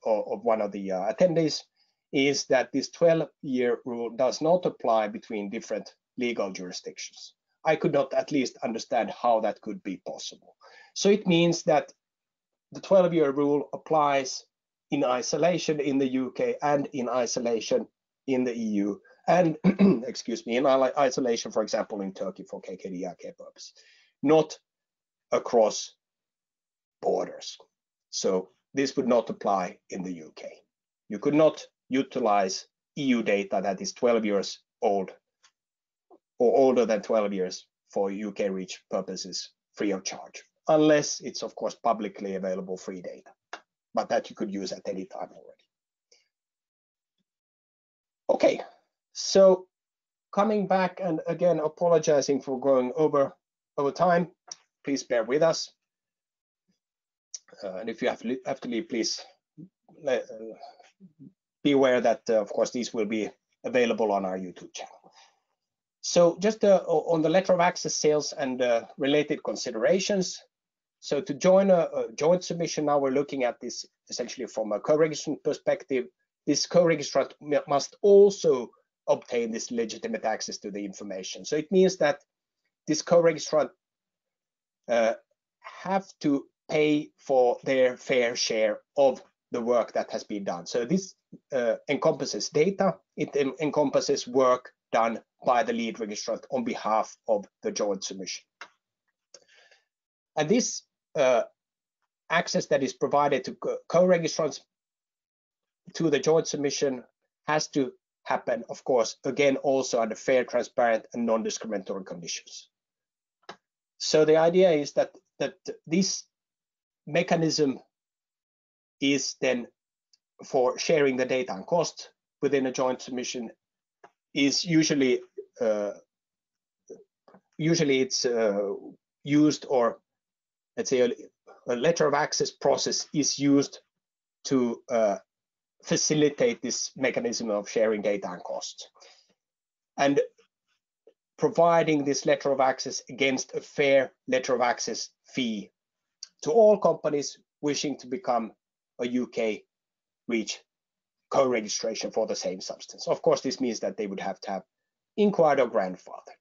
of one of the attendees, is that this 12-year rule does not apply between different legal jurisdictions. I could not at least understand how that could be possible. So it means that the 12-year rule applies in isolation in the UK and in isolation in the EU, and excuse me, in isolation, for example, in Turkey for KKD-AK purpose, not across borders. So this would not apply in the UK. You could not utilize EU data that is 12 years old or older than 12 years for UK REACH purposes free of charge, unless it's of course publicly available free data, but that you could use at any time already. Okay, so coming back, and again apologizing for going over time, please bear with us. And if you have to leave, please be aware that of course these will be available on our YouTube channel. So just on the letter of access sales and related considerations. So to join a joint submission, now we're looking at this essentially from a co-registrant perspective. This co-registrant must also obtain this legitimate access to the information. So it means that this co-registrant have to pay for their fair share of the work that has been done. So this encompasses data, it encompasses work done by the lead registrant on behalf of the joint submission. And this access that is provided to co-registrants to the joint submission has to happen, of course, again, also under fair, transparent, and non-discriminatory conditions. So the idea is that this mechanism is then for sharing the data and cost within a joint submission is usually it's used, or let's say a letter of access process is used to facilitate this mechanism of sharing data and cost, and providing this letter of access against a fair letter of access fee to all companies wishing to become a UK REACH co-registration for the same substance. Of course, this means that they would have to have inquired or grandfathered.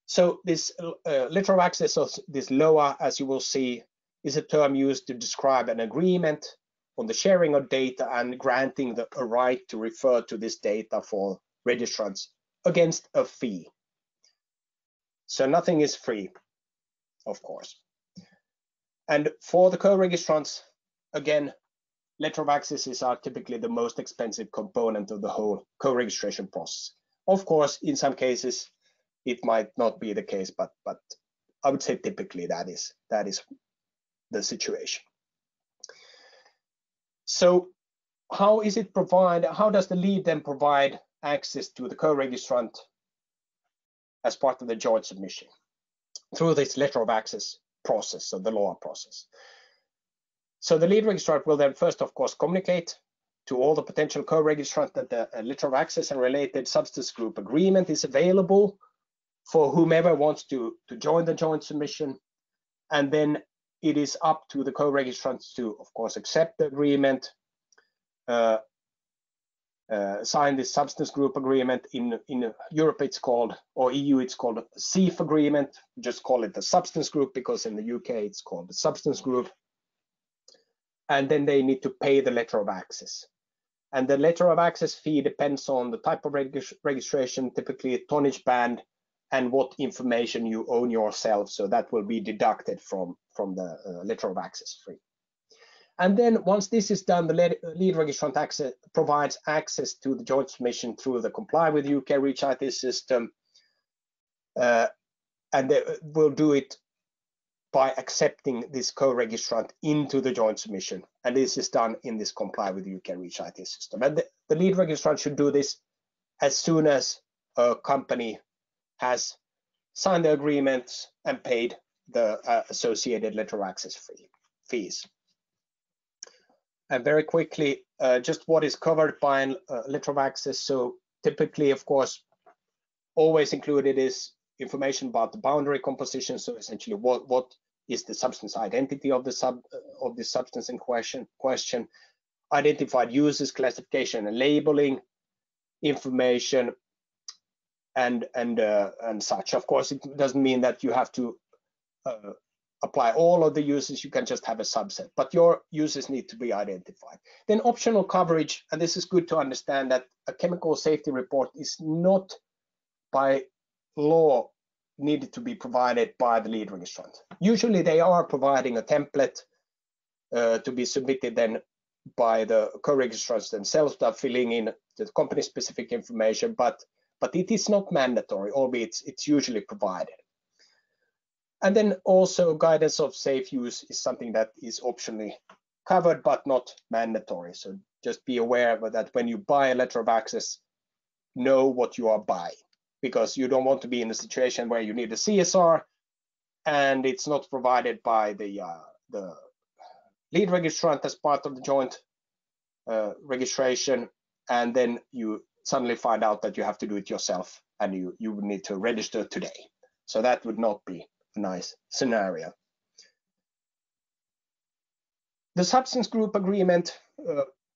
So this letter of access, or this LOA, as you will see, is a term used to describe an agreement on the sharing of data and granting a right to refer to this data for registrants against a fee. So nothing is free, of course. And for the co-registrants, again, letter of accesses are typically the most expensive component of the whole co-registration process. Of course, in some cases, it might not be the case, but I would say typically that is the situation. So how is it provided? How does the lead then provide access to the co-registrant as part of the joint submission? Through this letter of access process, so the LOA process. So the lead registrant will then first, of course, communicate to all the potential co-registrants that the letter of access and related substance group agreement is available for whomever wants to join the joint submission. And then it is up to the co-registrants to, of course, accept the agreement, sign this substance group agreement. In Europe it's called, or EU it's called a SEEF agreement. Just call it the substance group, because in the UK it's called the substance group. And then they need to pay the letter of access. And the letter of access fee depends on the type of registration, typically a tonnage band, and what information you own yourself. So that will be deducted from the letter of access fee. And then once this is done, the lead registrant provides access to the joint submission through the comply with UK REACH IT system, and they will do it by accepting this co-registrant into the joint submission. And this is done in this comply with UK REACH IT system. And the lead registrant should do this as soon as a company has signed the agreements and paid the associated letter of access fees. And very quickly, just what is covered by a letter of access. So typically, of course, always included is information about the boundary composition. So essentially, what is the substance identity of the substance in question, identified uses, classification and labeling information, and such. Of course, it doesn't mean that you have to apply all of the uses. You can just have a subset, but your uses need to be identified. Then optional coverage, and this is good to understand that a chemical safety report is not by law needed to be provided by the lead registrant. Usually they are providing a template to be submitted then by the co-registrants themselves that are filling in the company specific information, but but it is not mandatory, albeit it's usually provided. And then also guidance of safe use is something that is optionally covered but not mandatory. So just be aware that when you buy a letter of access, know what you are buying, because you don't want to be in a situation where you need a CSR and it's not provided by the lead registrant as part of the joint registration, and then you suddenly find out that you have to do it yourself and you would need to register today. So that would not be a nice scenario. The substance group agreement,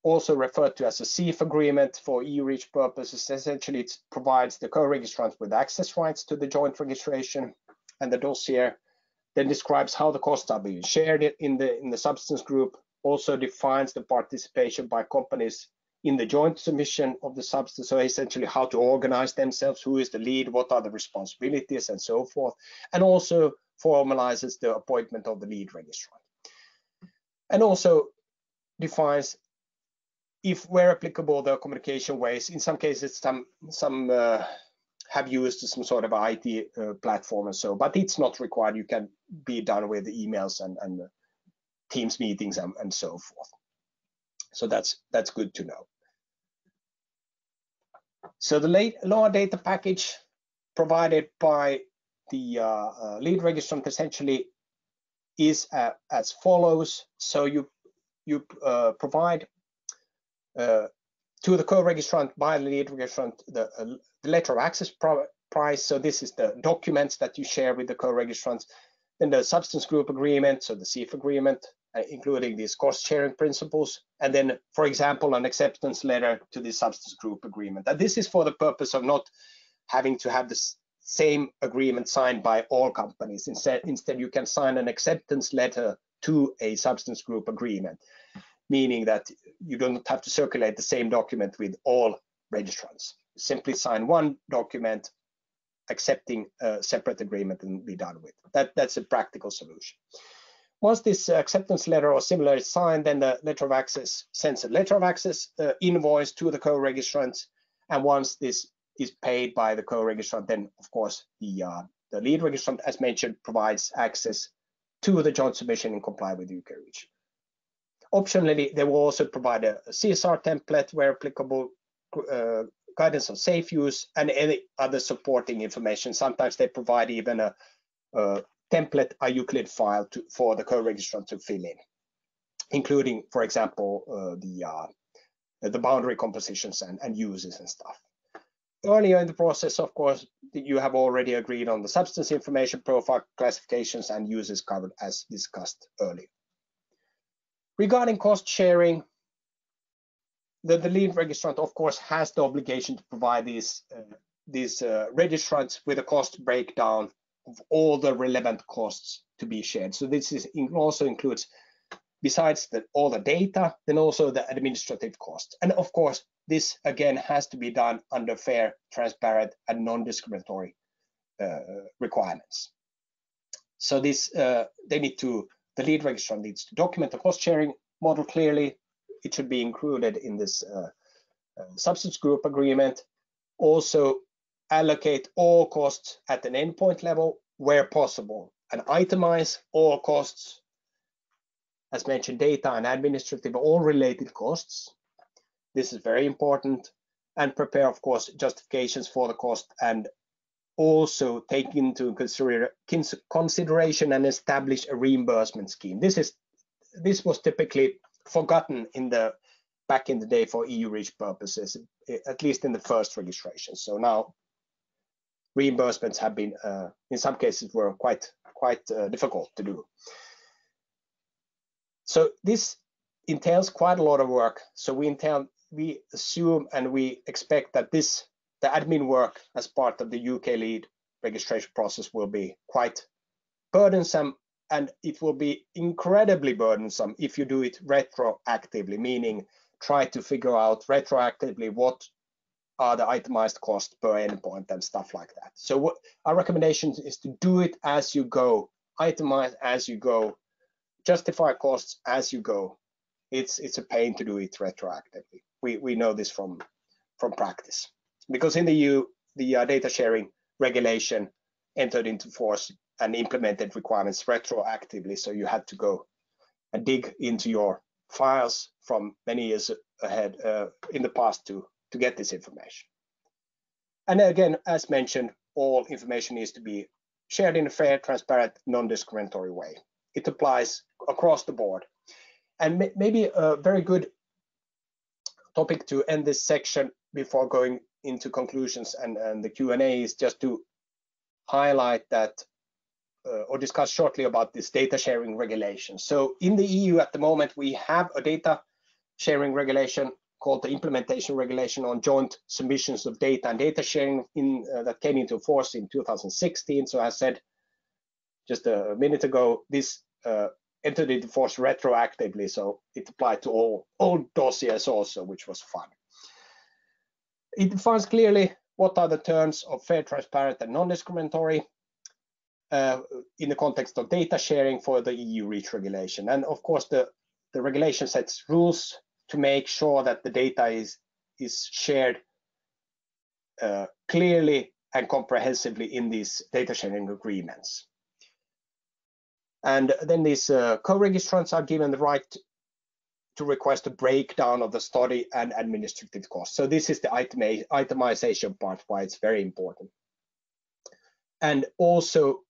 also referred to as a CEF agreement for EU REACH purposes, essentially it provides the co-registrant with access rights to the joint registration and the dossier, then describes how the costs are being shared in the substance group, also defines the participation by companies in the joint submission of the substance, so essentially how to organize themselves, who is the lead, what are the responsibilities, and so forth, and also formalizes the appointment of the lead registrant. And also defines, if where applicable, the communication ways. In some cases, some have used some sort of IT platform and so, but it's not required. You can be done with emails and Teams meetings and so forth. So that's good to know. So the law data package provided by the lead registrant essentially is as follows. So you provide to the co-registrant by the lead registrant the letter of access price. So this is the documents that you share with the co-registrants. Then the substance group agreement, so the CEF agreement, including these cost sharing principles. And then, for example, an acceptance letter to the substance group agreement. And this is for the purpose of not having to have the same agreement signed by all companies. Instead, you can sign an acceptance letter to a substance group agreement, meaning that you don't have to circulate the same document with all registrants. Simply sign one document accepting a separate agreement and be done with. That's a practical solution. Once this acceptance letter or similar is signed, then the letter of access sends a letter of access invoice to the co-registrants. And once this is paid by the co-registrant, then of course the lead registrant, as mentioned, provides access to the joint submission and comply with UK REACH. Optionally, they will also provide a CSR template where applicable, guidance on safe use, and any other supporting information. Sometimes they provide even a template, a Euclid file for the co-registrant to fill in, including, for example, the boundary compositions and uses and stuff. Earlier in the process, of course, you have already agreed on the substance information profile, classifications, and uses covered as discussed earlier. Regarding cost sharing, the lead registrant, of course, has the obligation to provide these registrants with a cost breakdown of all the relevant costs to be shared. So this also includes, besides all the data, then also the administrative costs. And of course, this again has to be done under fair, transparent, and non-discriminatory requirements. So this the lead registrant needs to document the cost sharing model clearly. It should be included in this substance group agreement. Also allocate all costs at an endpoint level where possible, and itemize all costs, as mentioned, data and administrative, all related costs. This is very important. And prepare, of course, justifications for the cost, and also take into consideration and establish a reimbursement scheme. This was typically forgotten back in the day for EU REACH purposes, at least in the first registration. So now reimbursements have been, in some cases, were quite difficult to do. So this entails quite a lot of work. So we assume and we expect that the admin work as part of the UK lead registration process will be quite burdensome, and it will be incredibly burdensome if you do it retroactively, meaning try to figure out retroactively what are the itemized costs per endpoint and stuff like that. So our recommendation is to do it as you go, itemize as you go, justify costs as you go. It's a pain to do it retroactively. We know this from practice, because in the EU the data sharing regulation entered into force and implemented requirements retroactively. So you had to go and dig into your files from many years ahead in the past to get this information. And again, as mentioned, all information needs to be shared in a fair, transparent, non-discriminatory way. It applies across the board. And maybe a very good topic to end this section before going into conclusions and the Q&A is just to highlight that or discuss shortly about this data sharing regulation. So in the EU at the moment, we have a data sharing regulation called the Implementation Regulation on Joint Submissions of Data and Data Sharing that came into force in 2016. So as I said just a minute ago, this entered into force retroactively, so it applied to all dossiers also, which was fun. It defines clearly what are the terms of fair, transparent, and non-discriminatory in the context of data sharing for the EU REACH regulation. And of course, the regulation sets rules to make sure that the data is shared clearly and comprehensively in these data sharing agreements. And then these co-registrants are given the right to request a breakdown of the study and administrative costs. So this is the itemization part, why it's very important. And also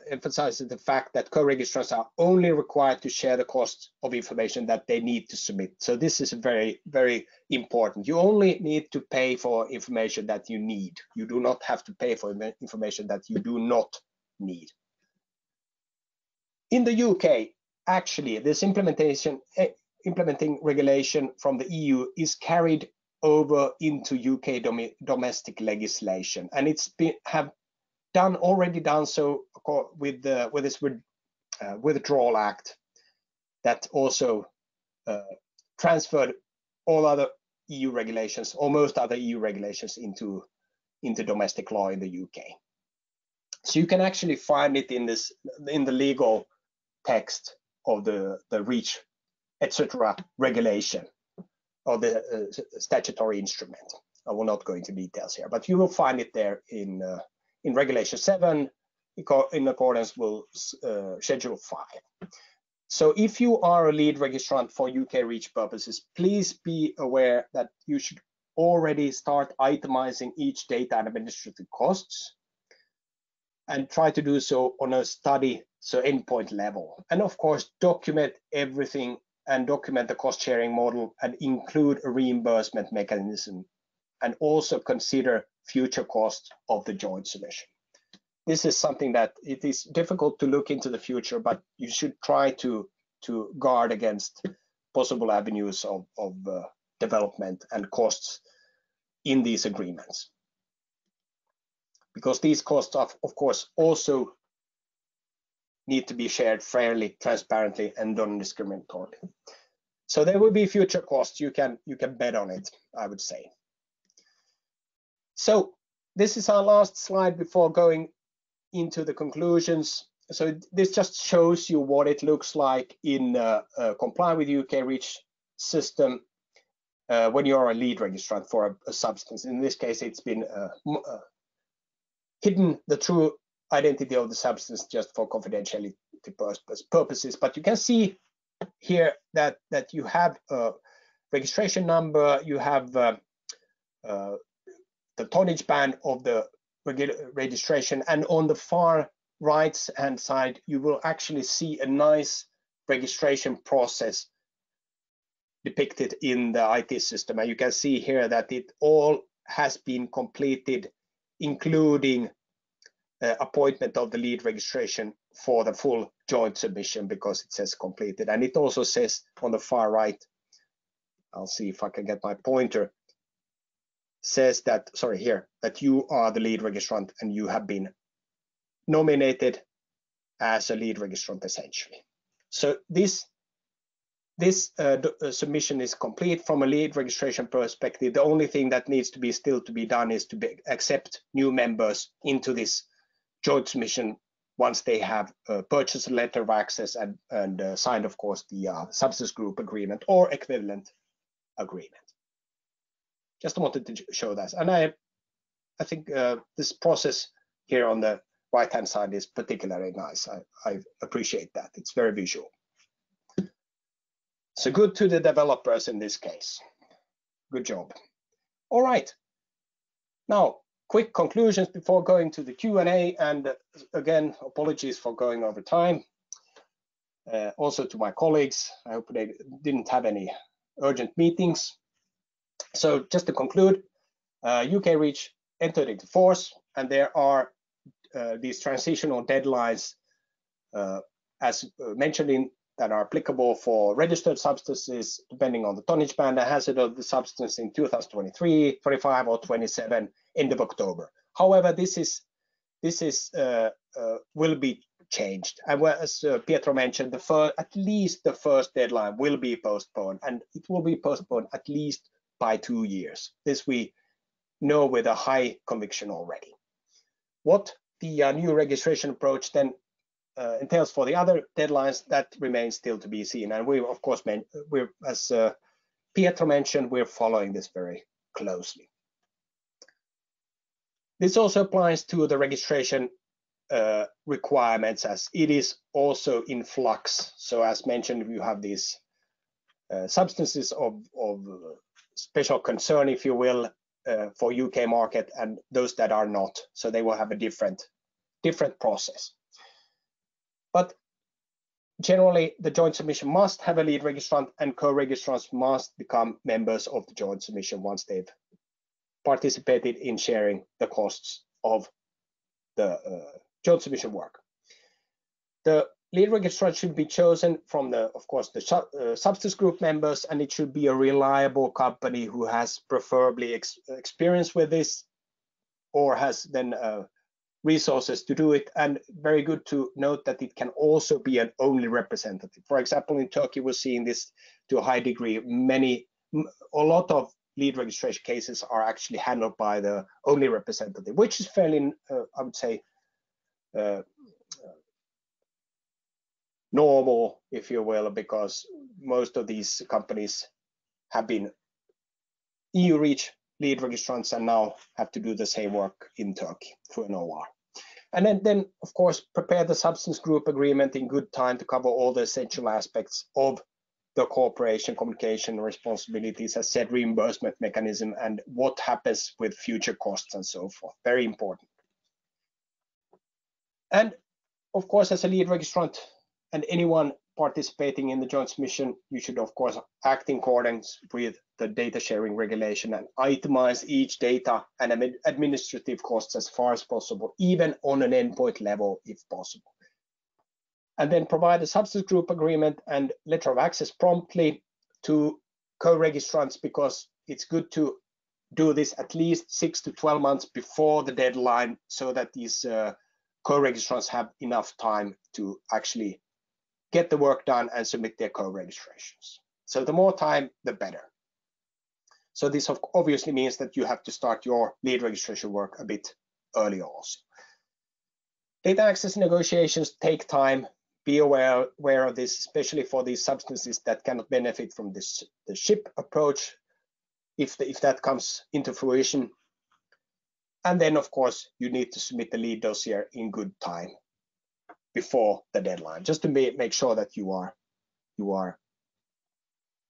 emphasizes the fact that co-registrants are only required to share the cost of information that they need to submit. So this is very, very important. You only need to pay for information that you need. You do not have to pay for information that you do not need. In the UK, actually, this implementing regulation from the EU is carried over into UK domestic legislation, and it's already done so with this Withdrawal Act that also transferred all other EU regulations, or most other EU regulations, into domestic law in the UK. So you can actually find it in the legal text of the REACH, etc. regulation, or the statutory instrument. I will not go into details here, but you will find it there in Regulation 7 in accordance with Schedule 5. So if you are a lead registrant for UK REACH purposes, please be aware that you should already start itemizing each data and administrative costs, and try to do so on a study, so endpoint level. And of course, document everything and document the cost sharing model and include a reimbursement mechanism, and also consider future costs of the joint submission. This is something that it is difficult to look into the future, but you should try to guard against possible avenues of development and costs in these agreements. Because these costs, of course, also need to be shared fairly, transparently, and non-discriminatorily. So there will be future costs. You can bet on it, I would say. So this is our last slide before going into the conclusions. So this just shows you what it looks like in comply with UK REACH system when you are a lead registrant for a substance. In this case, it's been hidden the true identity of the substance just for confidentiality purposes. But you can see here that you have a registration number, you have the tonnage band of the registration, and on the far right hand side you will actually see a nice registration process depicted in the IT system, and you can see here that it all has been completed, including appointment of the lead registration for the full joint submission, because it says completed. And it also says on the far right, I'll see if I can get my pointer, says that, sorry, here, that you are the lead registrant and you have been nominated as a lead registrant essentially. So this submission is complete from a lead registration perspective. The only thing that needs to be still to be done is to accept new members into this joint submission once they have purchased a letter of access and signed, of course, the substance group agreement or equivalent agreement. Just wanted to show that. And I I think this process here on the right-hand side is particularly nice. I appreciate that. It's very visual. So good to the developers in this case. Good job. All right. Now, quick conclusions before going to the Q&A. And again, apologies for going over time. Also to my colleagues, I hope they didn't have any urgent meetings. So just to conclude, UK REACH entered into force, and there are these transitional deadlines, as mentioned in, that are applicable for registered substances, depending on the tonnage band and hazard of the substance in 2023, 25, or 27, end of October. However, this will be changed. And as Pietro mentioned, at least the first deadline will be postponed, and it will be postponed at least by 2 years. This we know with a high conviction already. What the new registration approach then entails for the other deadlines, that remains still to be seen. And we, of course, as Pietro mentioned, we're following this very closely. This also applies to the registration requirements, as it is also in flux. So as mentioned, you have these substances of special concern, if you will, for UK market, and those that are not. So they will have a different process. But generally, the joint submission must have a lead registrant, and co-registrants must become members of the joint submission once they've participated in sharing the costs of the joint submission work. The lead registrant should be chosen from of course, the substance group members, and it should be a reliable company who has preferably experience with this, or has then resources to do it. And very good to note that it can also be an only representative. For example, in Turkey, we're seeing this to a high degree. A lot of lead registration cases are actually handled by the only representative, which is fairly, I would say, normal, if you will, because most of these companies have been EU REACH lead registrants and now have to do the same work in Turkey through an OR. And then of course, prepare the substance group agreement in good time to cover all the essential aspects of the cooperation, communication, responsibilities, as said, reimbursement mechanism, and what happens with future costs and so forth. Very important. And of course, as a lead registrant and anyone participating in the joint submission, you should of course act in accordance with the data sharing regulation and itemize each data and administrative costs as far as possible, even on an endpoint level if possible. And then provide a substance group agreement and letter of access promptly to co-registrants, because it's good to do this at least 6 to 12 months before the deadline, so that these co-registrants have enough time to actually get the work done and submit their co-registrations. So the more time, the better. So this obviously means that you have to start your lead registration work a bit earlier also. Data access negotiations take time. Be aware of this, especially for these substances that cannot benefit from the ship approach, if that comes into fruition. And then, of course, you need to submit the lead dossier in good time before the deadline, just to make sure that you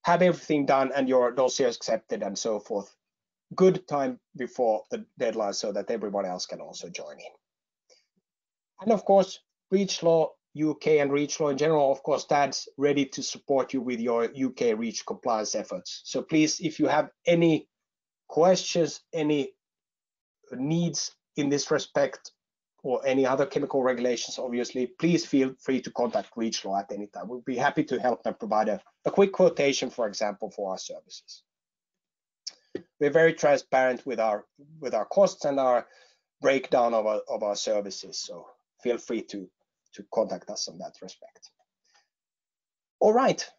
have everything done and your dossier is accepted and so forth. Good time before the deadline, so that everyone else can also join in. And of course, REACHLaw UK and REACHLaw in general, of course, stands ready to support you with your UK REACH compliance efforts. So please, if you have any questions, any needs in this respect, or any other chemical regulations, obviously, please feel free to contact REACHLaw at any time. We'll be happy to help and provide a quick quotation, for example, for our services. We're very transparent with our costs and our breakdown of our services, so feel free to contact us in that respect. All right,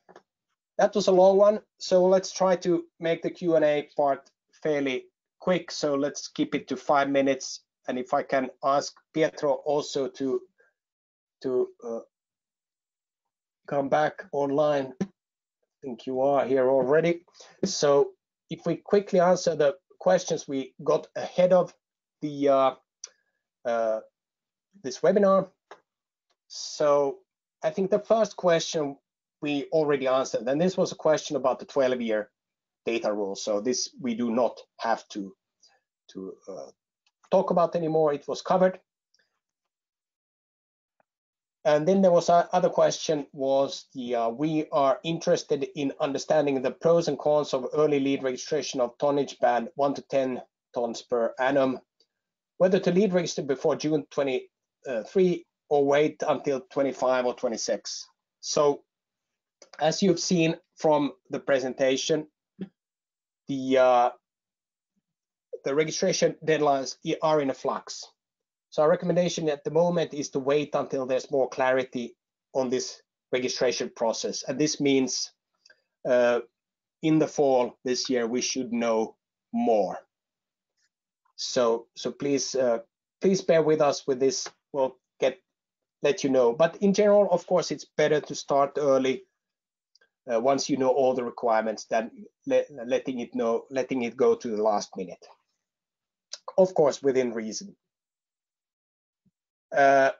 that was a long one, so let's try to make the Q&A part fairly quick. So let's keep it to 5 minutes. And if I can ask Pietro also to come back online. I think you are here already. So if we quickly answer the questions we got ahead of the this webinar. So I think the first question we already answered, and this was a question about the 12-year data rule. So this we do not have to talk about anymore. It was covered. And then there was other question was we are interested in understanding the pros and cons of early lead registration of tonnage band 1 to 10 tons per annum, whether to lead register before June 23 or wait until 25 or 26. So as you've seen from the presentation, the registration deadlines are in a flux. So our recommendation at the moment is to wait until there's more clarity on this registration process. And this means in the fall this year, we should know more. So please bear with us with this. We'll let you know. But in general, of course, it's better to start early once you know all the requirements than letting it go to the last minute. Of course, within reason. And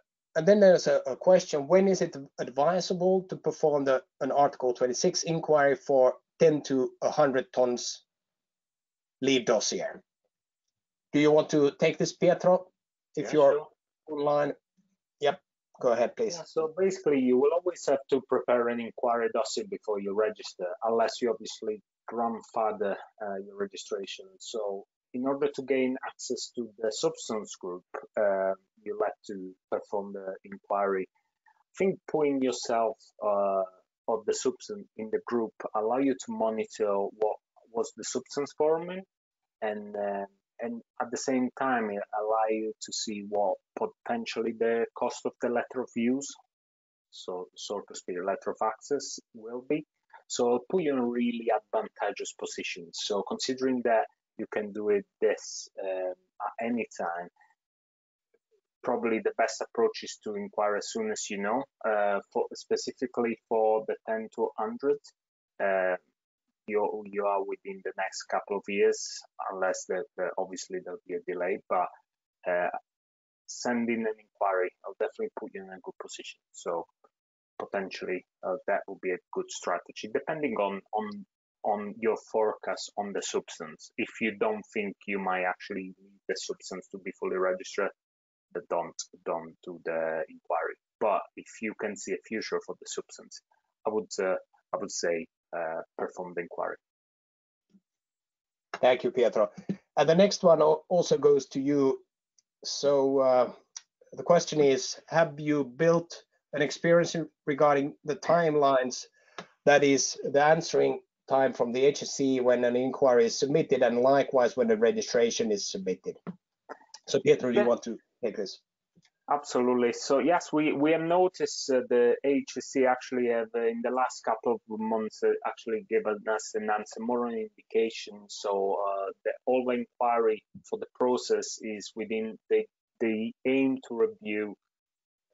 then there's a question, when is it advisable to perform an Article 26 inquiry for 10 to 100 tons lead dossier? Do you want to take this, Pietro? If you're sure. Online. Yep, go ahead, please. Yeah, so basically, you will always have to prepare an inquiry dossier before you register, unless you obviously grandfather your registration. So in order to gain access to the substance group, you'll have to perform the inquiry. I think putting yourself of the substance in the group allow you to monitor what was the substance forming, and at the same time it allow you to see what potentially the cost of the letter of use, so to speak, letter of access will be. So it'll put you in a really advantageous position. So considering that you can do it this at any time, probably the best approach is to inquire as soon as you know. Specifically for the 10 to 100, you are within the next couple of years, unless obviously there'll be a delay. But sending an inquiry will definitely put you in a good position. So potentially that will be a good strategy, depending on your forecast on the substance. If you don't think you might actually need the substance to be fully registered, don't do the inquiry. But if you can see a future for the substance, I would say perform the inquiry. Thank you, Pietro. And the next one also goes to you. So the question is, have you built an experience regarding the timelines, that is the answering time from the HSC when an inquiry is submitted, and likewise when the registration is submitted? So Pietro, do you want to take this? Absolutely. So yes, we have noticed the HSC actually have in the last couple of months actually given us an answer, more an indication. So the all inquiry for the process is within the aim to review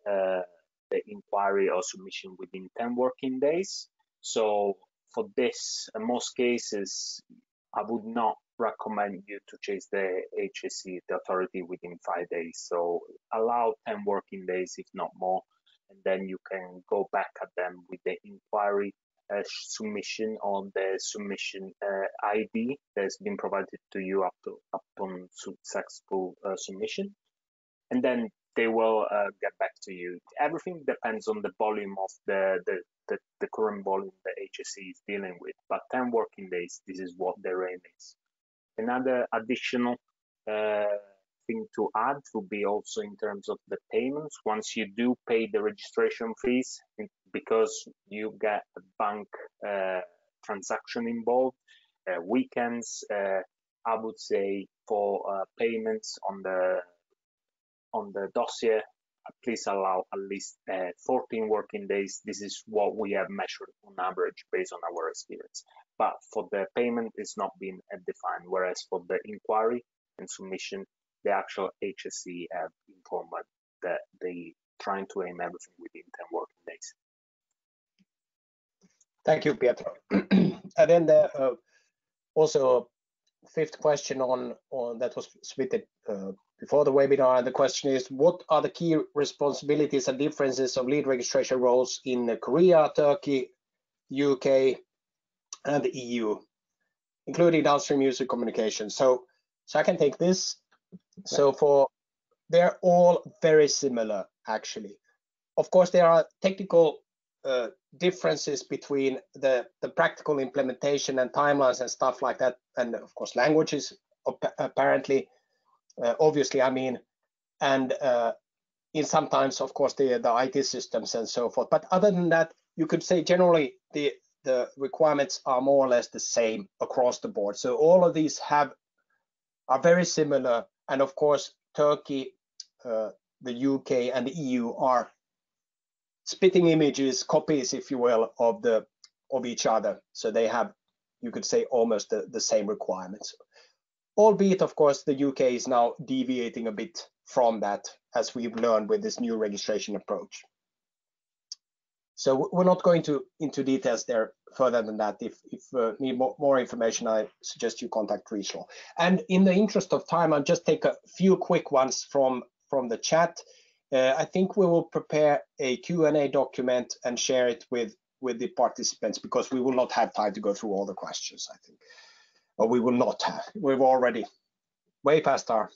the inquiry or submission within 10 working days. So for this, in most cases, I would not recommend you to chase the HSC, the authority, within 5 days. So allow 10 working days, if not more, and then you can go back at them with the inquiry submission on the submission ID that's been provided to you upon successful submission, and then they will get back to you. Everything depends on the volume of the current volume the HSC is dealing with, but 10 working days, this is what their aim is. Another additional thing to add would be also in terms of the payments. Once you do pay the registration fees, because you get a bank transaction involved, weekends, I would say for payments on the dossier, please allow at least 14 working days. This is what we have measured on average based on our experience. But for the payment, it's not been defined, whereas for the inquiry and submission, the actual HSC have informed that they trying to aim everything within 10 working days. Thank you, Pietro. And then the also fifth question on that was submitted before the webinar. The question is, what are the key responsibilities and differences of lead registration roles in Korea, Turkey, UK, and the EU, including downstream user communication? So I can take this. So they're all very similar, actually. Of course, there are technical differences between the practical implementation and timelines and stuff like that, and of course languages apparently, obviously, I mean, and in sometimes of course the IT systems and so forth. But other than that, you could say generally the requirements are more or less the same across the board. So all of these are very similar, and of course Turkey, the UK, and the EU are spitting images, copies, if you will, of each other. So they have, you could say, almost the same requirements. Albeit, of course, the UK is now deviating a bit from that, as we've learned with this new registration approach. So we're not going into details there further than that. If you need more information, I suggest you contact REACHLaw. And in the interest of time, I'll just take a few quick ones from the chat. I think we will prepare a Q&A document and share it with the participants, because we will not have time to go through all the questions, I think. Or we will not have. We've already way past our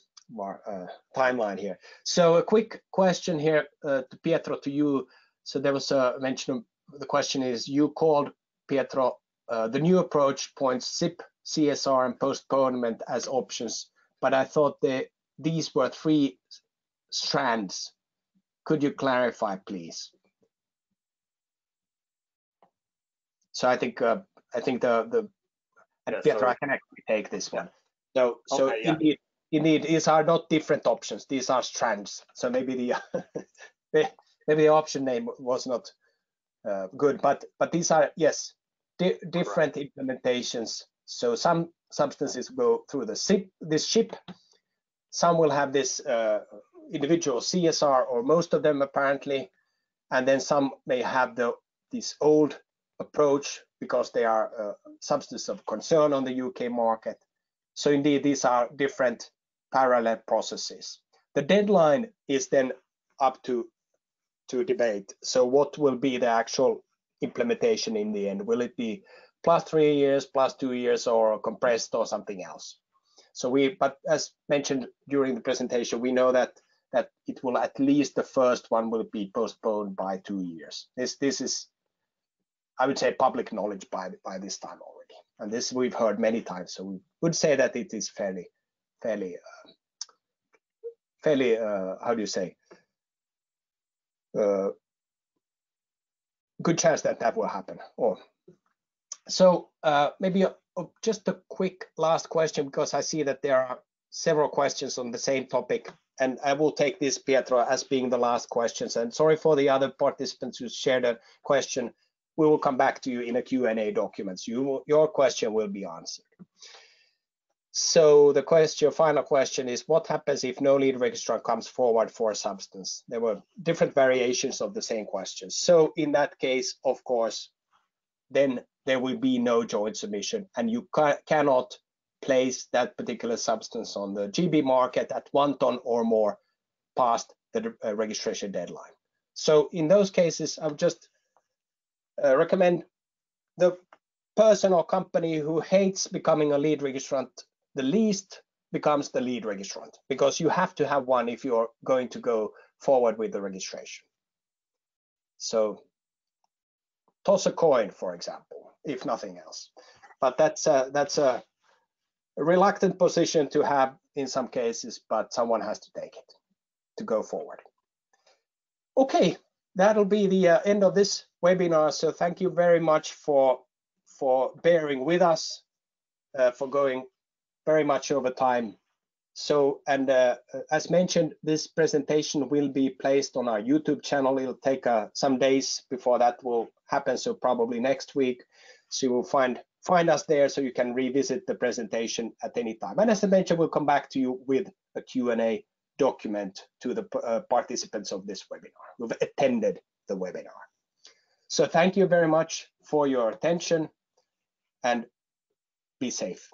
timeline here. So a quick question here to Pietro, to you. So there was a mention of, the question is, you called, Pietro, the new approach points SIP, CSR, and postponement as options, but I thought these were 3 strands. Could you clarify, please? So I think the and Pietro, sorry. I can actually take this one. So okay, indeed, these are not different options. These are strands. So maybe maybe the option name was not good, but these are, yes, different implementations. So some substances go through this ship. Some will have this individual CSR, or most of them apparently, and then some may have this old approach because they are substances of concern on the UK market. So indeed, these are different parallel processes. The deadline is then up to debate. So what will be the actual implementation in the end? Will it be +3 years, +2 years, or compressed, or something else? So but as mentioned during the presentation, we know that it will, at least the first one, will be postponed by 2 years. This is, I would say, public knowledge by this time already, and this we've heard many times. So we would say that it is fairly how do you say, good chance that will happen. So maybe just a quick last question, because I see that there are several questions on the same topic, and I will take this, Pietro, as being the last questions. And sorry for the other participants who shared a question. We will come back to you in a Q&A documents. Your question will be answered. So the final question is, what happens if no lead registrant comes forward for a substance? There were different variations of the same question. So in that case, of course, then there will be no joint submission, and you cannot place that particular substance on the GB market at 1 ton or more past the registration deadline. So in those cases, I would just recommend the person or company who hates becoming a lead registrant the least becomes the lead registrant, because you have to have one if you're going to go forward with the registration. So toss a coin, for example, if nothing else. But that's a reluctant position to have in some cases, but someone has to take it to go forward. Okay, that'll be the end of this webinar. So thank you very much for bearing with us, for going very much over time. So, and as mentioned, this presentation will be placed on our YouTube channel. It'll take some days before that will happen, so probably next week. So you will find us there, so you can revisit the presentation at any time. And as I mentioned, we'll come back to you with a Q&A document to the participants of this webinar who've attended the webinar. So thank you very much for your attention, and be safe.